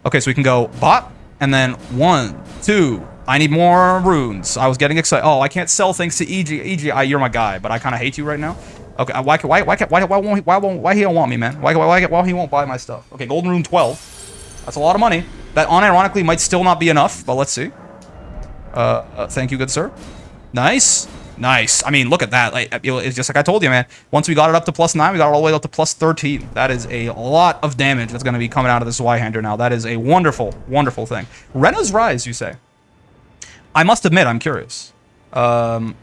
Okay, so we can go bot, and then 1, 2. I need more runes. I was getting excited. Oh, I can't sell things to EG. EG, you're my guy, but I kind of hate you right now. Okay, why he don't want me, man? Why he won't buy my stuff? Okay, golden rune 12. That's a lot of money. That unironically might still not be enough, but let's see. Thank you, good sir. Nice. I mean, look at that. Like, it's just like I told you, man. Once we got it up to +9, we got it all the way up to +13. That is a lot of damage that's going to be coming out of this Zweihander now. That is a wonderful, wonderful thing. Renna's Rise, you say? I must admit, I'm curious. Renna's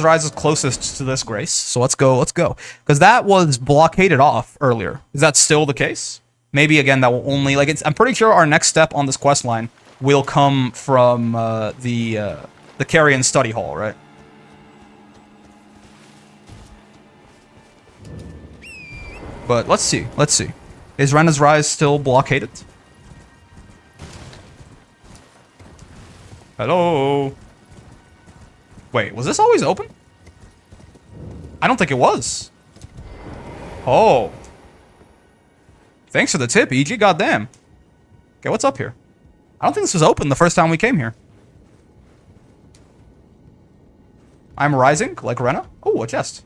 Rise is closest to this Grace, so let's go. Because that was blockaded off earlier. Is that still the case? Maybe, again, that will only... I'm pretty sure our next step on this quest line will come from the Carrion Study Hall, right? But let's see. Is Renna's Rise still blockaded? Hello? Wait, was this always open? I don't think it was. Oh. Thanks for the tip, EG. Goddamn. Okay, what's up here? I don't think this was open the first time we came here. I'm rising, like Renna. Oh, a chest.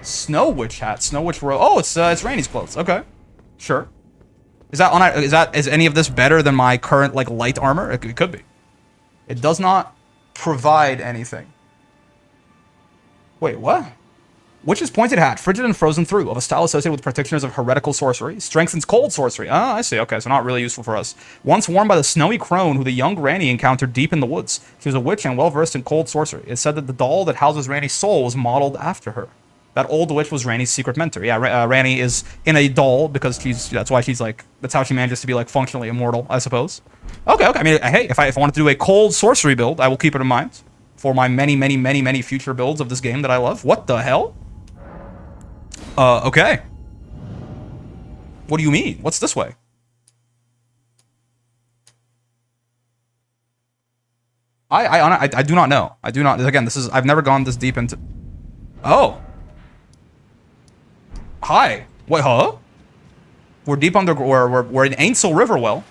Snow Witch hat. Snow Witch robe. Oh, it's Ranni's clothes. Okay. Sure. Is any of this better than my current, like, light armor? It could be. It does not provide anything. Wait, what? Witch's pointed hat, frigid and frozen through, of a style associated with practitioners of heretical sorcery. Strengthens cold sorcery. Ah, I see. Okay, so not really useful for us. Once worn by the snowy crone who the young Ranni encountered deep in the woods. She was a witch and well-versed in cold sorcery. It's said that the doll that houses Ranni's soul was modeled after her. That old witch was Ranni's secret mentor. Yeah, Ranni is in a doll because that's why she's like, that's how she manages to be like functionally immortal, I suppose. Okay. I mean, hey, if I wanted to do a cold sorcery build, I will keep it in mind for my many future builds of this game that I love. What the hell? Okay. What do you mean? What's this way? I do not know. I do not. Again, I've never gone this deep into. Oh. Hi. Wait, huh? We're deep under. We're in Ainsel Riverwell.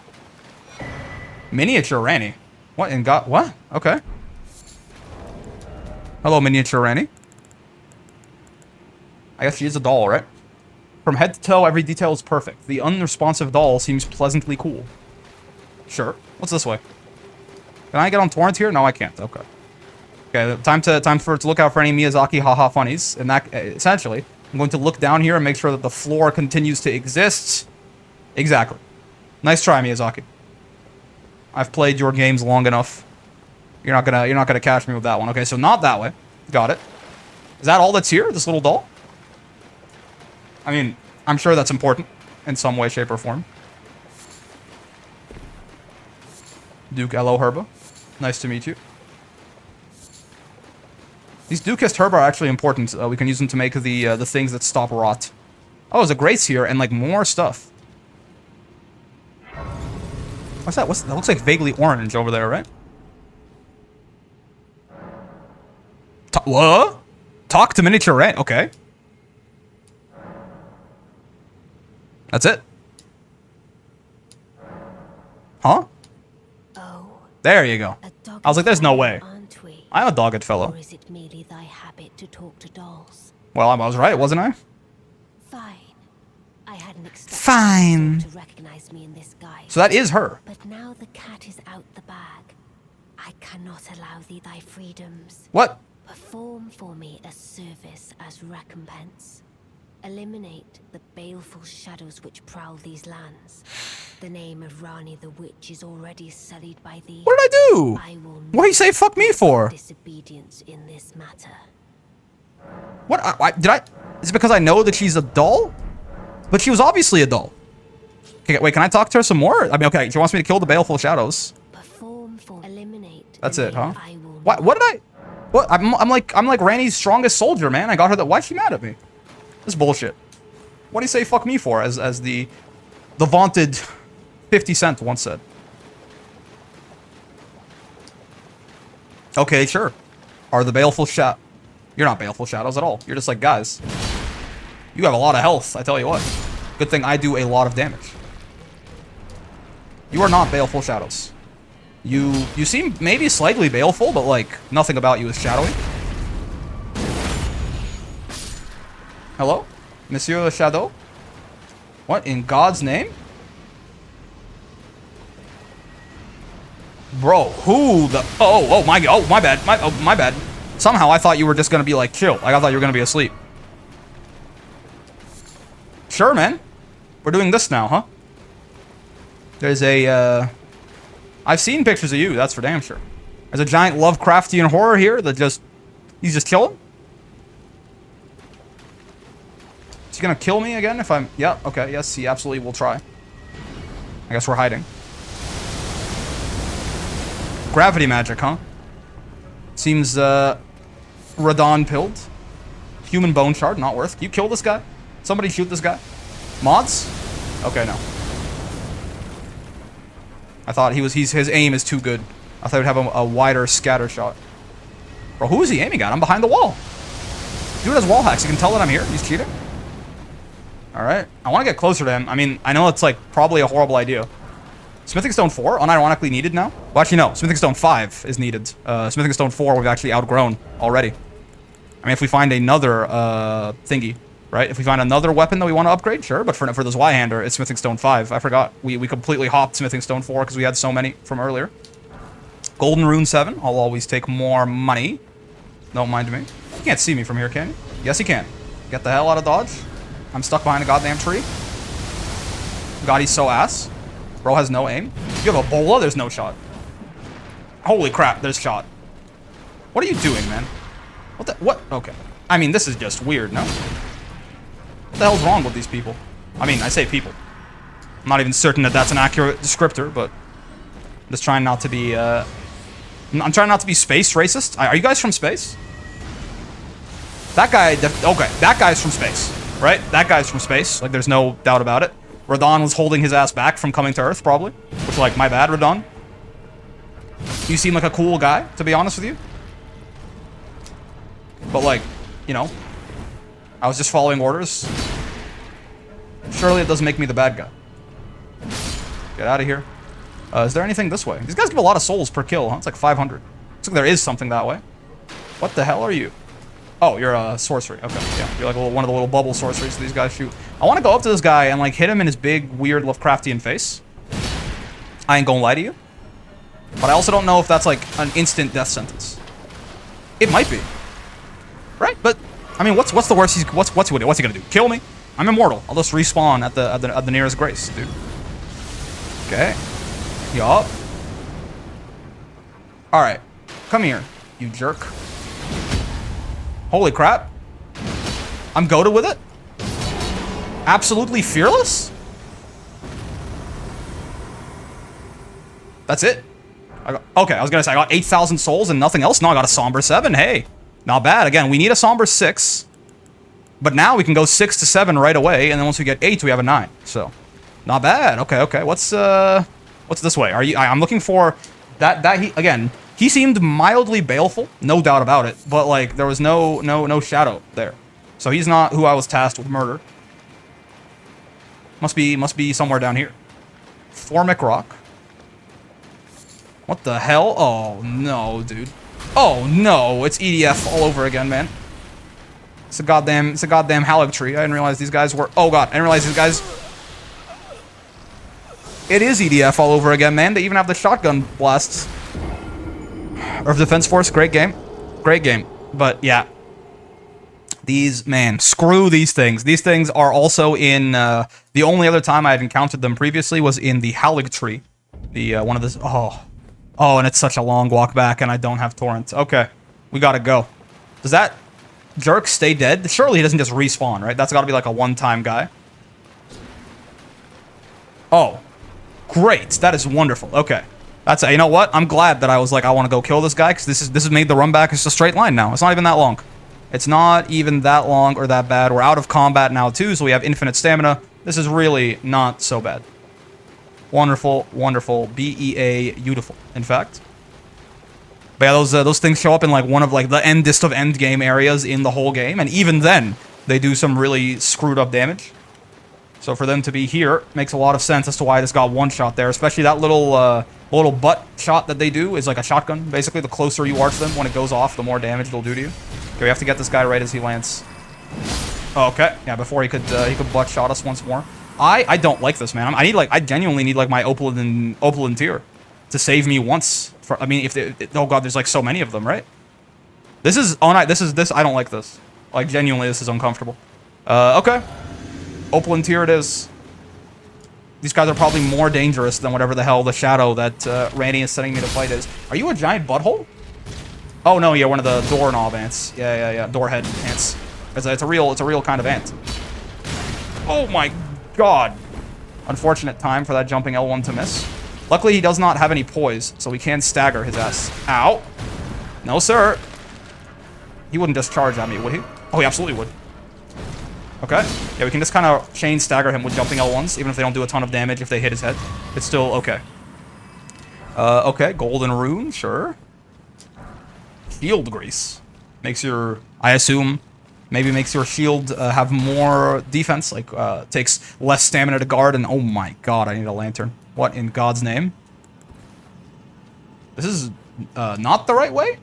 Miniature Ranni. What in God? What? Okay. Hello, miniature Ranni. I guess she is a doll, right? From head to toe, every detail is perfect. The unresponsive doll seems pleasantly cool. Sure. What's this way? Can I get on torrent here? No, I can't. Okay. Okay, time to look out for any Miyazaki haha funnies. And that, essentially, I'm going to look down here and make sure that the floor continues to exist. Exactly. Nice try, Miyazaki. I've played your games long enough. You're not gonna catch me with that one. Okay, so not that way. Got it. Is that all that's here? This little doll? I mean, I'm sure that's important in some way, shape, or form. Duke Elo Herba. Nice to meet you. These Ducast herb are actually important. We can use them to make the things that stop rot. Oh, there's a grace here and like more stuff. What's that? That looks like vaguely orange over there, right? What? Talk to miniature Ranni. Okay. That's it. Huh? Oh. There you go. I was like, there's no way. I'm a dogged fellow. Or is it merely thy habit to talk to dolls? Well, I was right, wasn't I? Fine. I hadn't expected Fine. to recognize me in this guise. So that is her. But now the cat is out the bag. I cannot allow thee thy freedoms. What? Perform for me a service as recompense. Eliminate the baleful shadows which prowl these lands. The name of Ranni the Witch is already sullied by thee. What did I do? I will What do you say fuck me for? disobedience in this matter. What? Did I? Is it because I know that she's a doll? But she was obviously a doll. Okay, wait, can I talk to her some more? I mean, okay, she wants me to kill the baleful shadows. Perform for eliminate. That's it, huh? I will What did I? What? I'm like Ranni's strongest soldier, man. I got her that. Why's she mad at me? This is bullshit. What do you say fuck me for? As the vaunted 50 Cent once said. Okay, sure. Are the baleful You're not baleful shadows at all. You're just like guys. You have a lot of health, I tell you what. Good thing I do a lot of damage. You are not baleful shadows. You seem maybe slightly baleful, but like nothing about you is shadowy. Hello? Monsieur the Shadow? What in God's name? Bro, who the oh my bad. My bad. Somehow I thought you were just gonna be like chill. Like I thought you were gonna be asleep. Sure, man. We're doing this now, huh? There's a I've seen pictures of you, that's for damn sure. There's a giant Lovecraftian horror here that he's just chilling. Is he gonna kill me again if I'm... Yeah, okay, yes, he absolutely will try. I guess we're hiding. Gravity magic, huh? Seems, Radon pilled. Human bone shard, not worth. Can you kill this guy? Somebody shoot this guy. Mods? Okay, no. I thought his aim is too good. I thought he'd have a wider scatter shot. Bro, who is he aiming at? I'm behind the wall. Dude has wall hacks. You can tell that I'm here. He's cheating. Alright. I want to get closer to him. I mean, I know it's like probably a horrible idea. Smithing Stone 4? Unironically needed now? Well, actually, no. Smithing Stone 5 is needed. Smithing Stone 4 we've actually outgrown already. I mean, if we find another thingy, right? If we find another weapon that we want to upgrade, sure. But for this Y-hander, it's Smithing Stone 5. I forgot. We completely hopped Smithing Stone 4 because we had so many from earlier. Golden Rune 7. I'll always take more money. Don't mind me. You can't see me from here, can you? Yes, you can. Get the hell out of Dodge. I'm stuck behind a goddamn tree. God, he's so ass. Bro has no aim. You have Ebola? There's no shot. Holy crap, there's shot. What are you doing, man? What the... What? Okay. I mean, this is just weird, no? What the hell's wrong with these people? I mean, I say people. I'm not even certain that that's an accurate descriptor, but... I'm just trying not to be, I'm trying not to be space racist. Are you guys from space? That guy... Okay, that guy's from space. Right? That guy's from space. Like, there's no doubt about it. Radon was holding his ass back from coming to Earth, probably. Which, like, my bad, Radon. You seem like a cool guy, to be honest with you. But, like, you know, I was just following orders. Surely it doesn't make me the bad guy. Get out of here. Is there anything this way? These guys give a lot of souls per kill, huh? It's like 500. Looks like there is something that way. What the hell are you? Oh, you're a sorcery. Okay, yeah. You're like one of the little bubble sorceries these guys shoot. I want to go up to this guy and, like, hit him in his big, weird, Lovecraftian face. I ain't gonna lie to you. But I also don't know if that's, like, an instant death sentence. It might be. Right? But, I mean, what's the worst what's he gonna do? Kill me? I'm immortal. I'll just respawn at the nearest grace, dude. Okay. Yup. Alright. Come here, you jerk. Holy crap. I'm goated with it? Absolutely fearless? That's it? Okay, I was gonna say I got 8,000 souls and nothing else. No, I got a Somber 7. Hey. Not bad. Again, we need a somber 6. But now we can go 6 to 7 right away, and then once we get 8, we have a 9. So, not bad. Okay, okay. What's this way? I'm looking for that he again. He seemed mildly baleful, no doubt about it. But like there was no shadow there, so he's not who I was tasked with murder. Must be somewhere down here. Formic rock. What the hell? Oh no, dude. Oh no, it's EDF all over again, man. It's a goddamn halig tree. I didn't realize these guys were. Oh god, I didn't realize these guys. It is EDF all over again, man. They even have the shotgun blasts. Earth Defense Force, great game. Great game. But yeah. These, man, screw these things. These things are also in, the only other time I had encountered them previously was in the Halig tree. The, one of this, oh, and it's such a long walk back and I don't have torrent. Okay, we gotta go. Does that jerk stay dead? Surely he doesn't just respawn, right? That's gotta be like a one-time guy. Oh, great. That is wonderful. Okay. That's, you know what? I'm glad that I was like, I want to go kill this guy because this has made the run back. It's a straight line now. It's not even that long. It's not even that long or that bad. We're out of combat now too, so we have infinite stamina. This is really not so bad. Wonderful, wonderful. BEA, beautiful, in fact. But yeah, those things show up in like one of like the endest of end game areas in the whole game, and even then, they do some really screwed up damage. So for them to be here makes a lot of sense as to why this got one shot there, especially that little butt shot that they do is like a shotgun. Basically, the closer you are to them when it goes off, the more damage it'll do to you. Okay, we have to get this guy right as he lands. Okay, yeah, before he could butt shot us once more. I don't like this, man. I genuinely need like my Opalin tier to save me once. I mean, oh god, there's like so many of them, right? This I don't like this. Like genuinely, this is uncomfortable. Okay. Opalin tier it is. These guys are probably more dangerous than whatever the hell the shadow that Ranni is sending me to fight is. Are you a giant butthole? Oh no, yeah, one of the doorknob ants. Yeah, doorhead ants. It's a real kind of ant. Oh my god. Unfortunate time for that jumping L1 to miss. Luckily, he does not have any poise, so we can stagger his ass. Ow. No, sir. He wouldn't just charge at me, would he? Oh, he absolutely would. Okay. Yeah, we can just kind of chain stagger him with jumping L1s, even if they don't do a ton of damage if they hit his head. It's still okay. Okay, golden rune, sure. Shield grease. Makes your, I assume, maybe makes your shield have more defense, like takes less stamina to guard, and oh my god, I need a lantern. What in God's name? This is not the right way?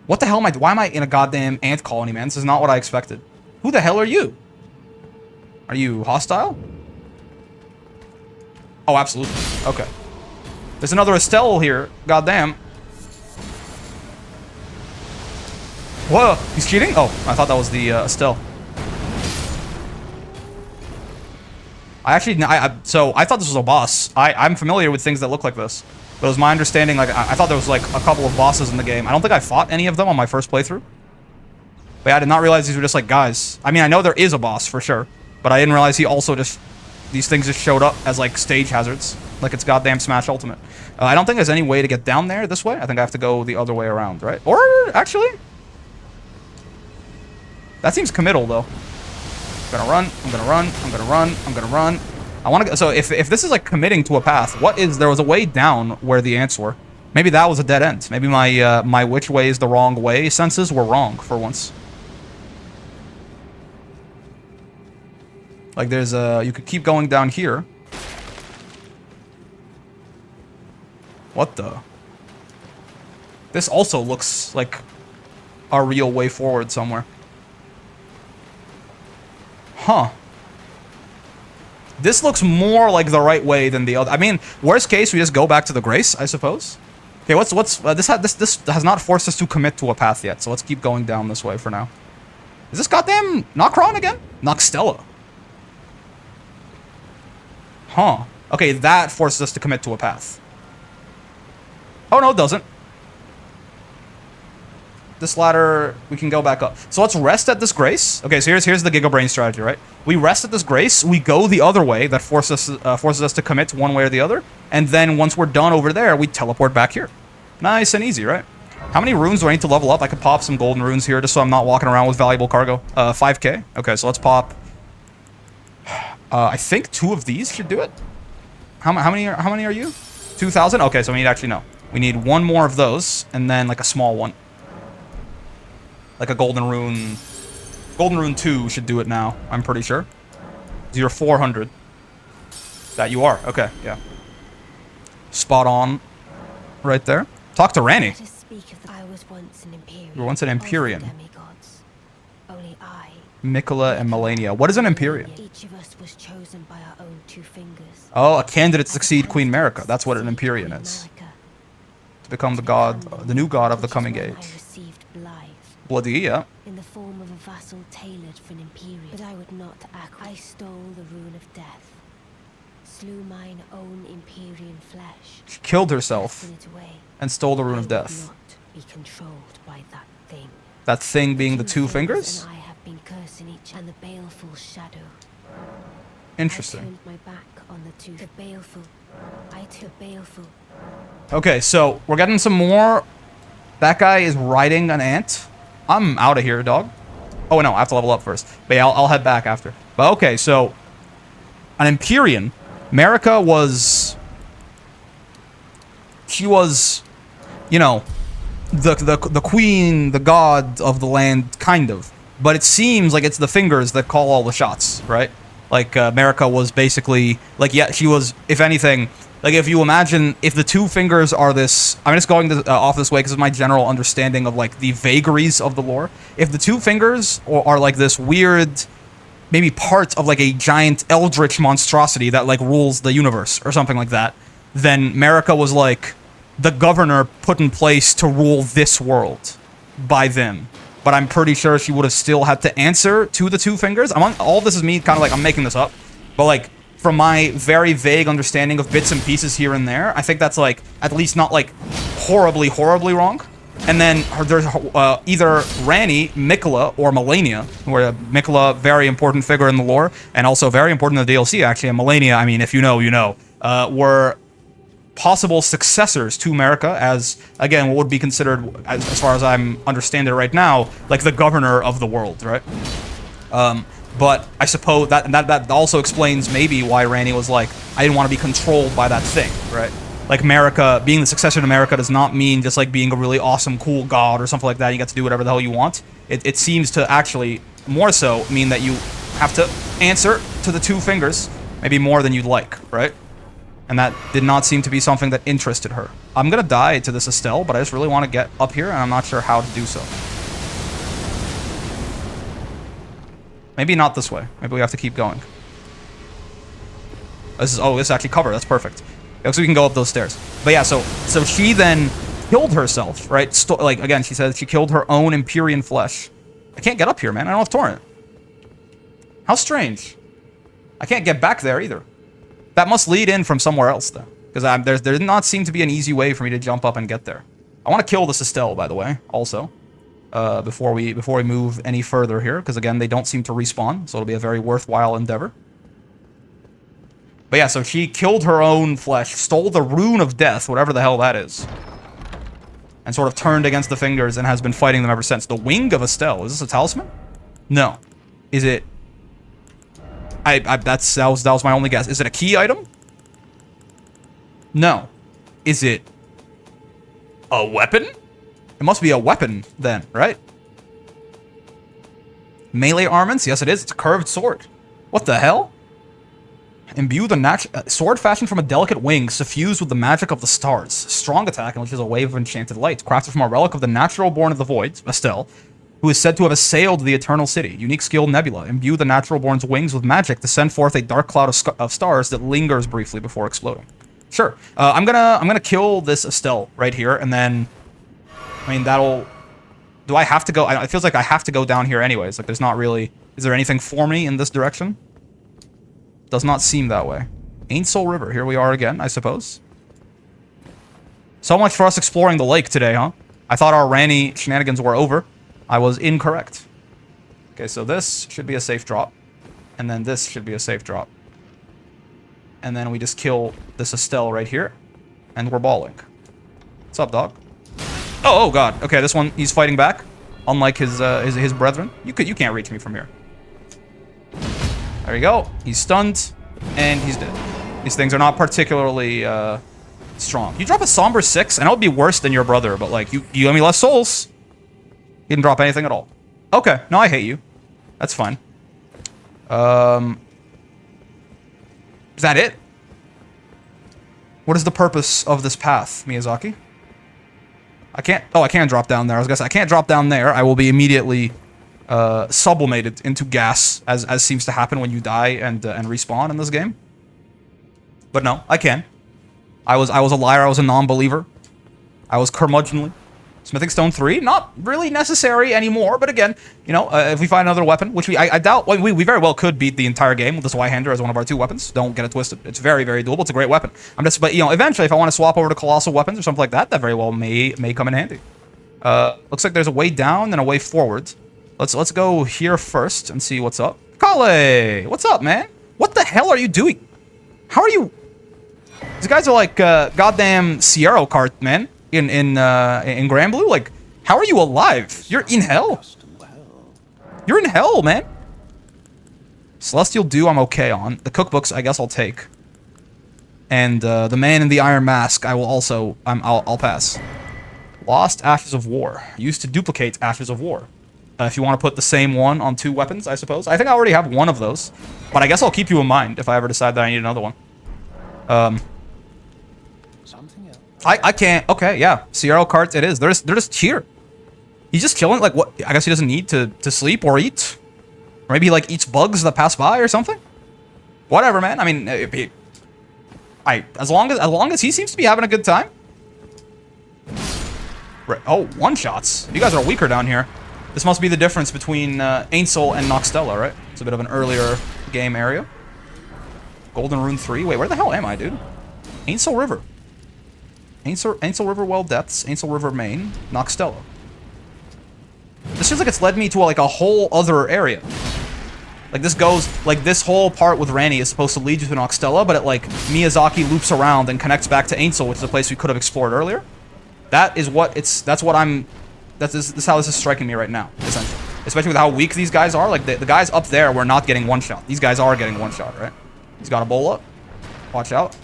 What the hell am I, why am I in a goddamn ant colony, man? This is not what I expected. Who the hell are you? Are you hostile? Oh, absolutely. Okay. There's another Estelle here. Goddamn. Whoa, he's cheating? Oh, I thought that was the Estelle. So I thought this was a boss. I'm familiar with things that look like this. But it was my understanding, like, I thought there was like a couple of bosses in the game. I don't think I fought any of them on my first playthrough. But yeah, I did not realize these were just like guys. I mean, I know there is a boss for sure. But I didn't realize he also just... These things just showed up as, like, stage hazards. Like it's goddamn Smash Ultimate. I don't think there's any way to get down there this way. I think I have to go the other way around, right? Or, actually... That seems committal, though. I'm gonna run, I'm gonna run, I'm gonna run, I'm gonna run. I wanna go... So, if this is, like, committing to a path, what is... There was a way down where the ants were. Maybe that was a dead end. Maybe my, my which way is the wrong way senses were wrong for once. Like there's you could keep going down here. What the? This also looks like a real way forward somewhere. Huh. This looks more like the right way than the other. I mean, worst case, we just go back to the Grace, I suppose. Okay, this has not forced us to commit to a path yet, so let's keep going down this way for now. Is this goddamn Nocron again? Noxtella. Huh. Okay, that forces us to commit to a path. Oh, no, it doesn't. This ladder, we can go back up. So let's rest at this Grace. Okay, so here's the Giga Brain strategy, right? We rest at this Grace, we go the other way that forces us to commit to one way or the other, and then once we're done over there, we teleport back here. Nice and easy, right? How many runes do I need to level up? I could pop some golden runes here just so I'm not walking around with valuable cargo. 5k. Okay, so let's pop. I think 2 of these should do it. How many are you? 2,000? Okay, so we need actually no. We need 1 more of those and then like a small one. Like a golden rune. Golden rune 2 should do it now, I'm pretty sure. 400. That you are. Okay, yeah. Spot on right there. Talk to Ranni. I was once an Empyrean. You were once an Empyrean. Demigods. Only I. Mikola and Melania. What is an Empyrean? Each of us was chosen by our own 2 fingers. Oh, a candidate to succeed Queen Marika. That's what an Empyrean is. To become the god, the new god of the coming age. I received Blythe. Bloody, yeah. In the form of a vassal tailored for an Empyrean. But I would not act. I stole the rune of death. Slew mine own Empyrean flesh. She killed herself It away. and stole the rune of I would death. not be controlled by that thing. That thing being the 2 fingers? And I have been cursing each and the baleful shadow. I Interesting. turned my back on the 2. The baleful. I took baleful. Okay, so we're getting some more. That guy is riding an ant. I'm out of here, dog. Oh, no, I have to level up first. But yeah, I'll head back after. But okay, so an Empyrean. Marika was... She was, you know, the queen, the god of the land, kind of. But it seems like it's the fingers that call all the shots, right? Like, Marika was basically... Like, yeah, she was, if anything... Like, if you imagine, if the 2 fingers are this... I'm just going to, off this way because of my general understanding of, like, the vagaries of the lore. If the 2 fingers are like, this weird... Maybe part of, like, a giant eldritch monstrosity that, like, rules the universe or something like that, then Marika was, like, the governor put in place to rule this world by them. But I'm pretty sure she would have still had to answer to the 2 fingers. All this is me kind of, like, I'm making this up. But, like... From my very vague understanding of bits and pieces here and there, I think that's, like, at least not, like, horribly, horribly wrong. And then there's either Ranni, Mikola, or Melania, where Mikola, very important figure in the lore, and also very important in the DLC, actually, and Melania, I mean, if you know, you know, were possible successors to Marika as, again, what would be considered, as far as I'm understanding it right now, like the governor of the world, right? But I suppose that also explains maybe why Ranni was like, I didn't want to be controlled by that thing, right? Like, Marika, being the successor to Marika does not mean just, like, being a really awesome, cool god or something like that. You get to do whatever the hell you want. It seems to actually, more so, mean that you have to answer to the 2 fingers, maybe more than you'd like, right? And that did not seem to be something that interested her. I'm gonna die to this Estelle, but I just really want to get up here, and I'm not sure how to do so. Maybe not this way. Maybe we have to keep going. This is actually cover. That's perfect. Okay, so we can go up those stairs. But yeah, so she then killed herself, right? Like, again, she said she killed her own Empyrean flesh. I can't get up here, man. I don't have torrent. How strange. I can't get back there either. That must lead in from somewhere else, though. Because there did not seem to be an easy way for me to jump up and get there. I want to kill this Estelle, by the way, also. Before we move any further here, because again, they don't seem to respawn, so it'll be a very worthwhile endeavor. But yeah, so she killed her own flesh, stole the rune of death, whatever the hell that is, and sort of turned against the fingers and has been fighting them ever since. The wing of Estelle, is this a talisman? No. Is it? That was my only guess. Is it a key item? No. Is it a weapon? It must be a weapon, then, right? Melee armaments? Yes, it is. It's a curved sword. What the hell? Imbue the sword fashioned from a delicate wing, suffused with the magic of the stars. Strong attack, and which is a wave of enchanted light. Crafted from a relic of the natural born of the void, Estelle, who is said to have assailed the eternal city. Unique skill, Nebula. Imbue the natural born's wings with magic to send forth a dark cloud of stars that lingers briefly before exploding. Sure. I'm gonna kill this Estelle right here, and then... I mean, that'll... Do I have to go... It feels like I have to go down here anyways. Like, there's not really... Is there anything for me in this direction? Does not seem that way. Ain't Soul River. Here we are again, I suppose. So much for us exploring the lake today, huh? I thought our Ranni shenanigans were over. I was incorrect. Okay, so this should be a safe drop. And then this should be a safe drop. And then we just kill this Estelle right here. And we're balling. What's up, dog? Oh god. Okay, this one, he's fighting back. Unlike his brethren. You can't reach me from here. There you go. He's stunned. And he's dead. These things are not particularly strong. You drop a somber 6, and it would be worse than your brother, but like you give me less souls. He didn't drop anything at all. Okay, no, I hate you. That's fine. Is that it? What is the purpose of this path, Miyazaki? I can't... Oh, I can drop down there. I was gonna say, I can't drop down there. I will be immediately sublimated into gas, as seems to happen when you die and respawn in this game. But no, I can. I was a liar. I was a non-believer. I was curmudgeonly. Smithing Stone 3, not really necessary anymore, but again, you know, if we find another weapon, which I doubt, we very well could beat the entire game with this Y-hander as one of our 2 weapons. Don't get it twisted. It's very, very doable. It's a great weapon. But, you know, eventually, if I want to swap over to colossal weapons or something like that, that very well may come in handy. Looks like there's a way down and a way forward. Let's go here first and see what's up. Kale! What's up, man? What the hell are you doing? How are you... These guys are like, goddamn Sierra cart, man. In Granblue? Like, how are you alive? You're in hell. You're in hell, man. Celestial Dew, I'm okay on. The cookbooks, I guess I'll take. And the Man in the Iron Mask, I will also... I'll pass. Lost Ashes of War. Used to duplicate Ashes of War. If you want to put the same one on 2 weapons, I suppose. I think I already have one of those. But I guess I'll keep you in mind if I ever decide that I need another one. I can't. Okay, yeah. Sierra carts it is. They're just here. He's just chilling. Like, what? I guess he doesn't need to sleep or eat. Or maybe he, like, eats bugs that pass by or something. Whatever, man. I mean, as long as he seems to be having a good time. Right. Oh, one-shots. You guys are weaker down here. This must be the difference between Ainsel and Noxtella, right? It's a bit of an earlier game area. Golden Rune 3. Wait, where the hell am I, dude? Ainsel River. Ainsel River Well Depths, Ainsel River Main, Noxtella. This feels like it's led me to like a whole other area. Like this goes, like this whole part with Ranni is supposed to lead you to Noxtella, but it like Miyazaki loops around and connects back to Ainsel, which is a place we could have explored earlier. That is what it's, that's this is how this is striking me right now, essentially. Especially with how weak these guys are. Like the guys up there were not getting one shot. These guys are getting one shot, right? He's got a bowl up. Watch out.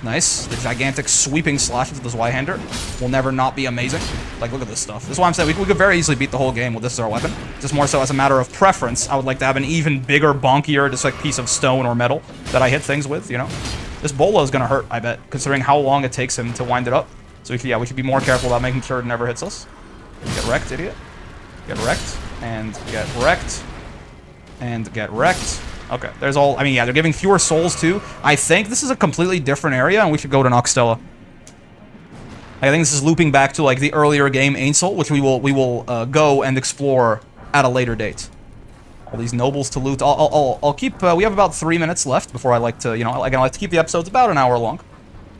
Nice. The gigantic sweeping slashes of this Y-hander will never not be amazing. Like, look at this stuff. This is why I'm saying we could very easily beat the whole game with this as our weapon. Just more so as a matter of preference. I would like to have an even bigger, bonkier, just like piece of stone or metal that I hit things with, you know? This Bolo is going to hurt, I bet, considering how long it takes him to wind it up. So, we should be more careful about making sure it never hits us. Get wrecked, idiot. Get wrecked. And get wrecked. And get wrecked. Okay, there's all... I mean, yeah, they're giving fewer souls, too. I think this is a completely different area, and we should go to Noxtella. I think this is looping back to, like, the earlier game, Ainsel, which we will go and explore at a later date. All these nobles to loot. I'll keep... we have about 3 minutes left before I like to, you know... I like to keep the episodes about an hour long. So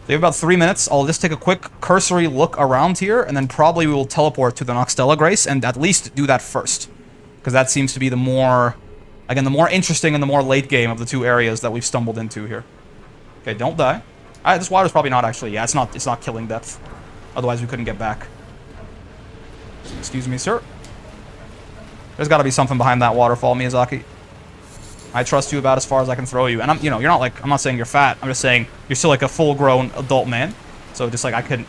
we have about 3 minutes. I'll just take a quick cursory look around here, and then probably we will teleport to the Noxtella Grace, and at least do that first. Because that seems to be the more... Again, the more interesting and the more late game of the 2 areas that we've stumbled into here. Okay, don't die. This water's probably not actually... Yeah, it's not killing depth. Otherwise, we couldn't get back. Excuse me, sir. There's got to be something behind that waterfall, Miyazaki. I trust you about as far as I can throw you. And I'm, you know, you're not like... I'm not saying you're fat. I'm just saying you're still like a full-grown adult man. So just like I could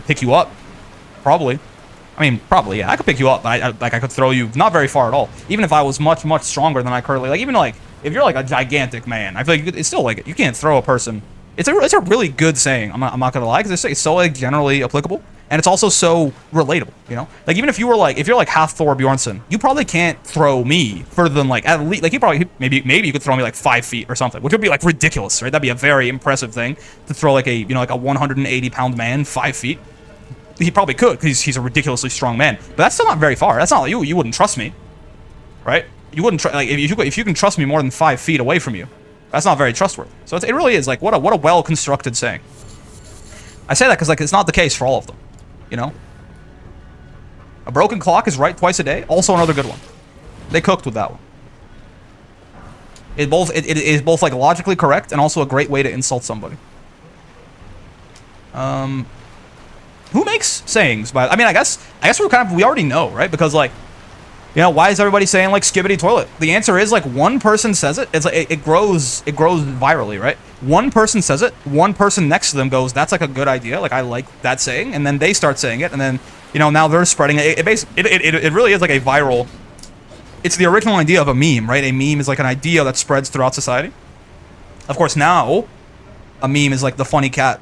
pick you up. Probably. I mean, probably, yeah. I could pick you up, but I could throw you not very far at all. Even if I was much, much stronger than I currently... Like, even, like, if you're, like, a gigantic man, I feel like it's still, like, you can't throw a person... It's a really good saying, I'm not gonna lie, because it's so, like, generally applicable. And it's also so relatable, you know? Like, even if you were, like... If you're, like, half Thor Bjornsson, you probably can't throw me further than, like, at least... Like, you probably... Maybe you could throw me, like, 5 feet or something, which would be, like, ridiculous, right? That'd be a very impressive thing to throw, like, a, you know, like, a 180-pound man 5 feet. He probably could, because he's a ridiculously strong man. But that's still not very far. That's not like you wouldn't trust me. Right? You wouldn't like if you can trust me more than 5 feet away from you. That's not very trustworthy. So it really is like what a well-constructed saying. I say that because like it's not the case for all of them. You know? A broken clock is right twice a day. Also another good one. They cooked with that one. It is both like logically correct and also a great way to insult somebody. Who makes sayings? But I mean, I guess we already know, right? Because like, you know, why is everybody saying like skibbity toilet? The answer is like one person says it. It's like it grows virally, right? One person says it. One person next to them goes, "That's like a good idea. Like I like that saying," and then they start saying it, and then you know now they're spreading it. It really is like a viral. It's the original idea of a meme, right? A meme is like an idea that spreads throughout society. Of course, now a meme is like the funny cat.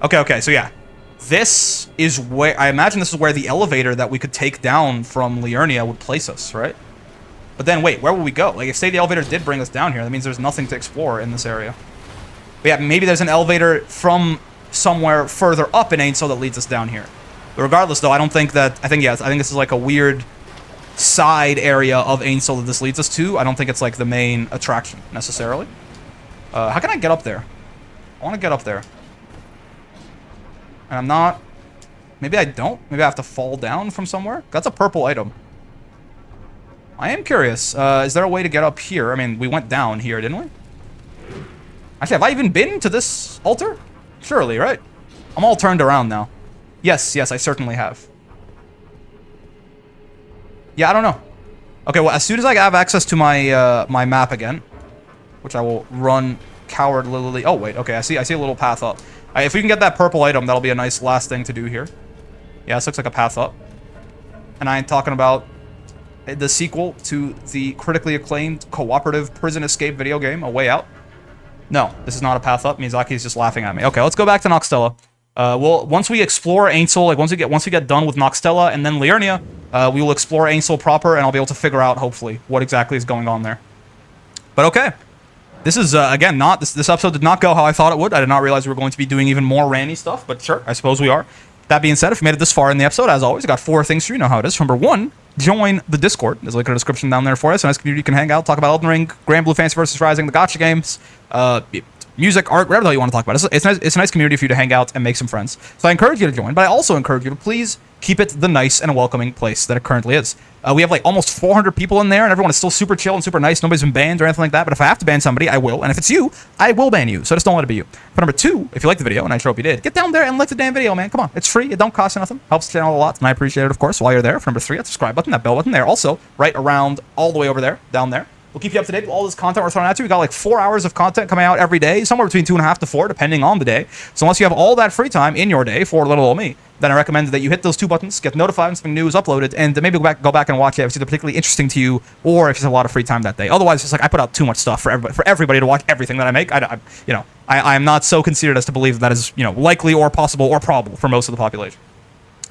Okay, so yeah. This is where, I imagine this is where the elevator that we could take down from Liurnia would place us, right? But then, wait, where will we go? Like, if say the elevator did bring us down here, that means there's nothing to explore in this area. But yeah, maybe there's an elevator from somewhere further up in Ainsel that leads us down here. But regardless, though, I think this is like a weird side area of Ainsel that this leads us to. I don't think it's like the main attraction, necessarily. How can I get up there? I want to get up there. And I'm not... Maybe I don't? Maybe I have to fall down from somewhere? That's a purple item. I am curious. Is there a way to get up here? I mean, we went down here, didn't we? Actually, have I even been to this altar? Surely, right? I'm all turned around now. Yes, I certainly have. Yeah, I don't know. Okay, well, as soon as I have access to my my map again, which I will run cowardly... Oh, wait. Okay, I see a little path up. If we can get that purple item, that'll be a nice last thing to do here. Yeah, this looks like a path up. And I ain't talking about the sequel to the critically acclaimed cooperative prison escape video game, A Way Out. No, this is not a path up. Miyazaki's just laughing at me. Okay, let's go back to Noxtella. Well, once we explore Ainsel, like once we get done with Noxtella and then Liurnia, we will explore Ainsel proper, and I'll be able to figure out, hopefully, what exactly is going on there. But okay. This is, again, this episode did not go how I thought it would. I did not realize we were going to be doing even more Ranni stuff, but sure, I suppose we are. That being said, if you made it this far in the episode, as always, I got 4 things for you. You know how it is. Number 1, join the Discord. There's a link in the description down there for us. So nice community you can hang out, talk about Elden Ring, Grand Blue Fantasy vs. Rising, the gacha games, music, art, whatever the hell you want to talk about. It's a nice community for you to hang out and make some friends. So I encourage you to join, but I also encourage you to please keep it the nice and welcoming place that it currently is. We have like almost 400 people in there, and everyone is still super chill and super nice. Nobody's been banned or anything like that, but if I have to ban somebody, I will. And if it's you, I will ban you. So just don't let it be you. But number 2, if you like the video, and I sure hope you did, get down there and like the damn video, man. Come on. It's free. It don't cost you nothing. Helps the channel a lot, and I appreciate it, of course, while you're there. For number 3, that subscribe button, that bell button there. Also, right around all the way over there, down there. We'll keep you up to date with all this content we're throwing at you. We got like 4 hours of content coming out every day, somewhere between 2.5 to 4, depending on the day. So unless you have all that free time in your day for little old me, then I recommend that you hit those 2 buttons, get notified when something new is uploaded, and maybe go back and watch it if it's either particularly interesting to you or if you have a lot of free time that day. Otherwise, it's just like I put out too much stuff for everybody to watch everything that I make. I am not so conceited as to believe that is likely or possible or probable for most of the population.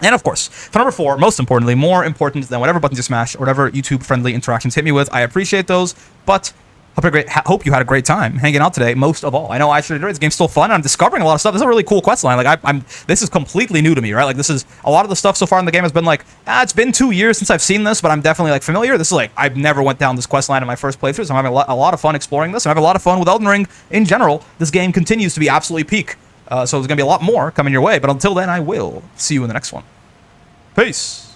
And of course, for number 4, most importantly, more important than whatever buttons you smash or whatever YouTube-friendly interactions hit me with, I appreciate those, but hope you had a great time hanging out today, most of all. I know I actually enjoyed this game's still fun. I'm discovering a lot of stuff. This is a really cool quest line. Like, this is completely new to me, right? Like, this is, a lot of the stuff so far in the game has been like, it's been 2 years since I've seen this, but I'm definitely, like, familiar. This is like, I've never went down this quest line in my first playthrough, so I'm having a lot of fun exploring this. I'm having a lot of fun with Elden Ring in general. This game continues to be absolutely peak. So there's going to be a lot more coming your way, but until then, I will see you in the next one. Peace.